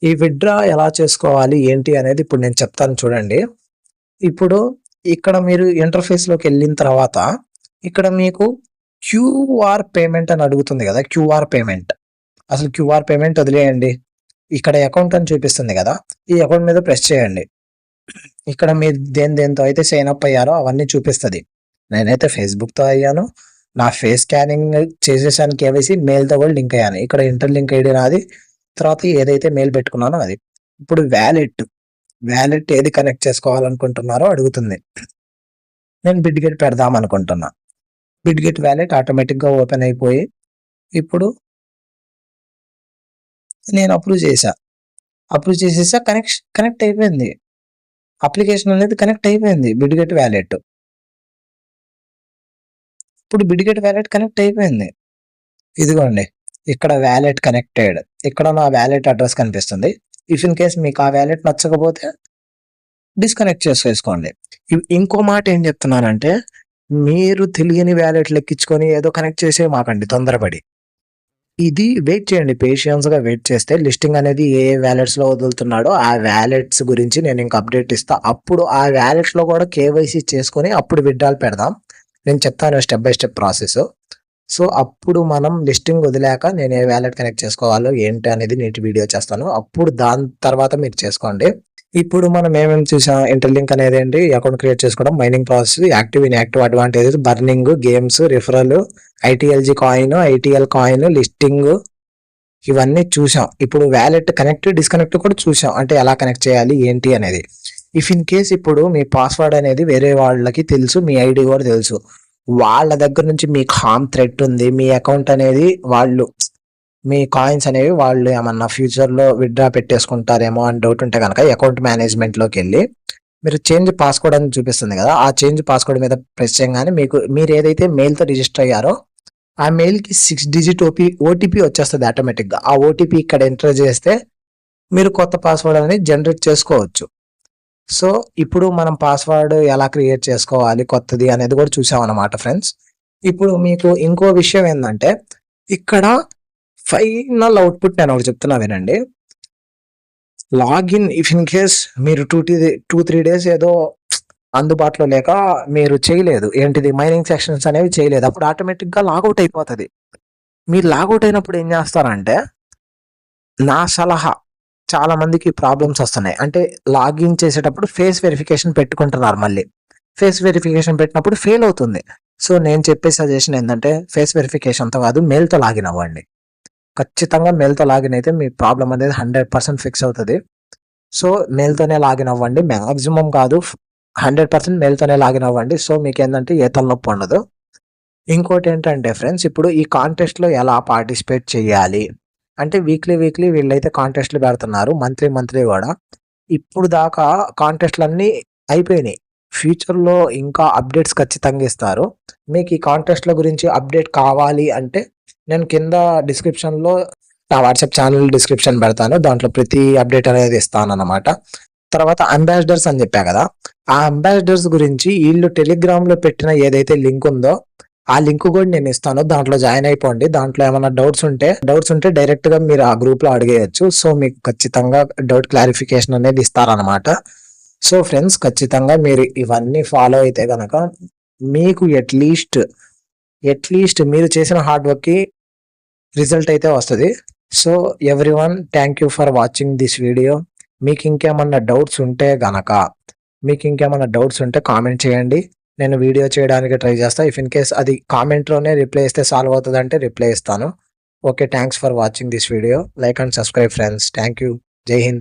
ఈ విత్డ్రా ఎలా చేసుకోవాలి ఏంటి అనేది ఇప్పుడు నేను చెప్తాను చూడండి. ఇప్పుడు ఇక్కడ మీరు ఇంటర్ఫేస్లోకి వెళ్ళిన తర్వాత ఇక్కడ మీకు క్యూఆర్ పేమెంట్ అని అడుగుతుంది కదా, క్యూఆర్ పేమెంట్. అసలు క్యూఆర్ పేమెంట్ వదిలేయండి, ఇక్కడ అకౌంట్ అని చూపిస్తుంది కదా, ఈ అకౌంట్ మీద ప్రెస్ చేయండి. ఇక్కడ మీరు దేంతో అయితే సైన్ అప్ అయ్యారో అవన్నీ చూపిస్తుంది. నేనైతే ఫేస్బుక్తో అయ్యాను, నా ఫేస్ స్కానింగ్ చేసేసాను, కేవైసీ మెయిల్తో కూడా లింక్ అయ్యాను. ఇక్కడ ఇంటర్లింక్ ఐడి నాది, తర్వాత ఏదైతే మెయిల్ పెట్టుకున్నానో అది. ఇప్పుడు వ్యాలెట్ ఏది కనెక్ట్ చేసుకోవాలనుకుంటున్నారో అడుగుతుంది. నేను బిట్గెట్ పెడదాం అనుకుంటున్నా. బిట్గెట్ వ్యాలెట్ ఆటోమేటిక్గా ఓపెన్ అయిపోయి ఇప్పుడు నేను అప్రూవ్ చేసేసా, కనెక్ట్ అయిపోయింది. అప్లికేషన్ అనేది కనెక్ట్ అయిపోయింది బిట్గెట్ వ్యాలెట్. ఇప్పుడు బిట్గెట్ వ్యాలెట్ కనెక్ట్ అయిపోయింది. ఇదిగోండి ఇక్కడ వ్యాలెట్ కనెక్టెడ్, ఇక్కడ నా వ్యాలెట్ అడ్రస్ కనిపిస్తుంది. ఇఫ్ ఇన్ కేస్ మీకు ఆ వ్యాలెట్ నచ్చకపోతే డిస్కనెక్ట్ చేసుకోండి. ఇంకో మాట ఏం చెప్తున్నానంటే, మీరు తెలియని వ్యాలెట్ లెక్కించుకొని ఏదో కనెక్ట్ చేసే మాకండి తొందరపడి. ఇది వెయిట్ చేయండి, పేషియన్స్గా వెయిట్ చేస్తే లిస్టింగ్ అనేది ఏ వ్యాలెట్స్లో వదులుతున్నాడో ఆ వ్యాలెట్స్ గురించి నేను ఇంకా అప్డేట్ ఇస్తా. అప్పుడు ఆ వ్యాలెట్స్లో కూడా కేవైసీ చేసుకొని అప్పుడు విత్డ్రాల్ పెడదాం. నేను చెప్తాను step by step process. So అప్పుడు మనం లిస్టింగ్ వదిలేక నేను ఏ వ్యాలెట్ కనెక్ట్ చేసుకోవాలో ఏంటి అనేది నీటి వీడియో చేస్తాను. అప్పుడు దాని తర్వాత మీరు చేసుకోండి. ఇప్పుడు మనం ఏమేమి చూసాం, ఇంటర్లింక్ అనేది ఏంటి, అకౌంట్ క్రియేట్ చేసుకోవడం, mining process, active inactive advantages, burning, games, referral, ITLG coin, ITL coin, listing, ఇవన్నీ చూసాం. ఇప్పుడు వ్యాలెట్ కనెక్ట్ డిస్కనెక్ట్ కూడా చూసాం, అంటే ఎలా కనెక్ట్ చేయాలి ఏంటి అనేది. ఇఫ్ ఇన్ కేస్ ఇప్పుడు మీ పాస్వర్డ్ అనేది వేరే వాళ్ళకి తెలుసు, మీ ఐడి కూడా తెలుసు, వాళ్ళ దగ్గర నుంచి మీకు హార్మ్ థ్రెట్ ఉంది, మీ అకౌంట్ అనేది వాళ్ళు, మీ కాయిన్స్ అనేవి వాళ్ళు ఏమన్నా ఫ్యూచర్లో విత్డ్రా పెట్టేసుకుంటారేమో అని డౌట్ ఉంటే కనుక అకౌంట్ మేనేజ్మెంట్లోకి వెళ్ళి మీరు చేంజ్ పాస్‌వర్డ్ అని చూపిస్తుంది గదా! ఆ చేంజ్ పాస్‌వర్డ్ మీద ప్రెస్ చేయంగానే మీరు ఏదైతే మెయిల్‌తో రిజిస్టర్ అయ్యారో, ఆ మెయిల్‌కి 6 డిజిట్ ఓటీపీ వచ్చేస్తది ఆటోమేటిక్‌గా. ఆ ఓటీపీ ఇక్కడ ఎంటర్ చేస్తే మీరు కొత్త పాస్‌వర్డ్ అనేది జనరేట్ చేసుకోవచ్చు. సో, ఇప్పుడు మనం పాస్‌వర్డ్ ఎలా క్రియేట్ చేసుకోవాలి కొత్తది అనేది కూడా చూసామన్నమాట ఫ్రెండ్స్. ఇప్పుడు మీకు ఇంకో విషయం ఏందంటే, ఇక్కడ ఫైనల్ అవుట్‌పుట్ నేనొకటి చెప్తున్నా వినండి. లాగిన్ ఇఫ్ ఇన్ కేస్ మీరు 3 డేస్ ఏదో అందుబాటులో లేక మీరు చేయలేదు. ఏంటిది మైనింగ్ సెక్షన్స్ అనేవి చేయలేదు. అప్పుడు ఆటోమేటిక్‌గా లాగౌట్ అయిపోతది. మీరు లాగౌట్ అయినప్పుడు ఏం చేస్తారంటే, నా సలహా చాలా మందికి ప్రాబ్లమ్స్ వస్తున్నాయి. అంటే లాగిన్ చేసేటప్పుడు ఫేస్ వెరిఫికేషన్ పెట్టుకుంటున్నారు మళ్ళీ. ఫేస్ వెరిఫికేషన్ పెట్టినప్పుడు ఫెయిల్ అవుతుంది. సో, నేను చెప్పే సజెషన్ ఏందంటే ఫేస్ వెరిఫికేషన్‌తో కాదు మెయిల్‌తో లాగిన్ అవ్వండి. ఖచ్చితంగా మెయిల్‌తో లాగిన్ అయితే మీ ప్రాబ్లమ్ అనేది 100% ఫిక్స్ అవుతది. సో, మెయిల్‌తోనే లాగిన్ అవ్వండి. మాక్సిమం కాదు 100% మెయిల్‌తోనే లాగిన్ అవ్వండి. సో, మీకేందంటే ఏ తలనొప్పి ఉండదు. ఇంకోటేంటంటే ఫ్రెండ్స్ ఇప్పుడు ఈ కాంటెస్ట్‌లో ఎలా పార్టిసిపేట్ చేయాలి? అంటే వీక్లీ వీళ్ళైతే కాంటెస్ట్‌లు పెడుతున్నారు. మంత్లీ గూడా. ఇప్పుడు దాకా కాంటెస్ట్‌లన్నీ అయిపోయినాయి. ఫ్యూచర్‌లో ఇంకా అప్డేట్స్ ఖచ్చితంగా ఇస్తారు. మీకు ఈ కాంటెస్ట్‌ల గురించి అప్డేట్ కావాలి అంటే నేను కింద డిస్క్రిప్షన్‌లో నా వాట్సాప్ ఛానల్ డిస్క్రిప్షన్ పెడతాను. దాంట్లో ప్రతి అప్డేట్ అనేది ఇస్తానన్నమాట. తర్వాత అంబాసిడర్స్ అని చెప్పా కదా! ఆ అంబాసిడర్స్ గురించి ఈళ్ళు టెలిగ్రామ్‌లో పెట్టిన ఏదైతే లింక్ ఉందో ఆ లింక్ కూడా నేను ఇస్తాను. దాంట్లో జాయిన్ అయిపోండి. దాంట్లో ఏమన్నా డౌట్స్ ఉంటే డైరెక్ట్‌గా మీరు ఆ గ్రూప్‌లో అడిగేయొచ్చు. సో, మీకు ఖచ్చితంగా డౌట్ క్లారిఫికేషన్ అనేది ఇస్తారనమాట. సో, ఫ్రెండ్స్ ఖచ్చితంగా మీరు ఇవన్నీ ఫాలో అయితే గనక మీకు అట్‌లీస్ట్ మీరు చేసిన హార్డ్ వర్క్‌కి రిజల్ట్ అయితే వస్తది. So, everyone thank you for watching this video. మీకు ఇంకేమన్నా డౌట్స్ ఉంటే కామెంట్ చేయండి. నేను వీడియో చేయడానికి ట్రై చేస్తా. ఇఫ్ ఇన్ కేస్ అది కామెంట్‌లోనే రిప్లై ఇస్తే సాల్వ్ అవుతదంటే రిప్లై ఇస్తాను. Okay. Thanks for watching this video. Like and subscribe friends. Thank you. జై హింద్.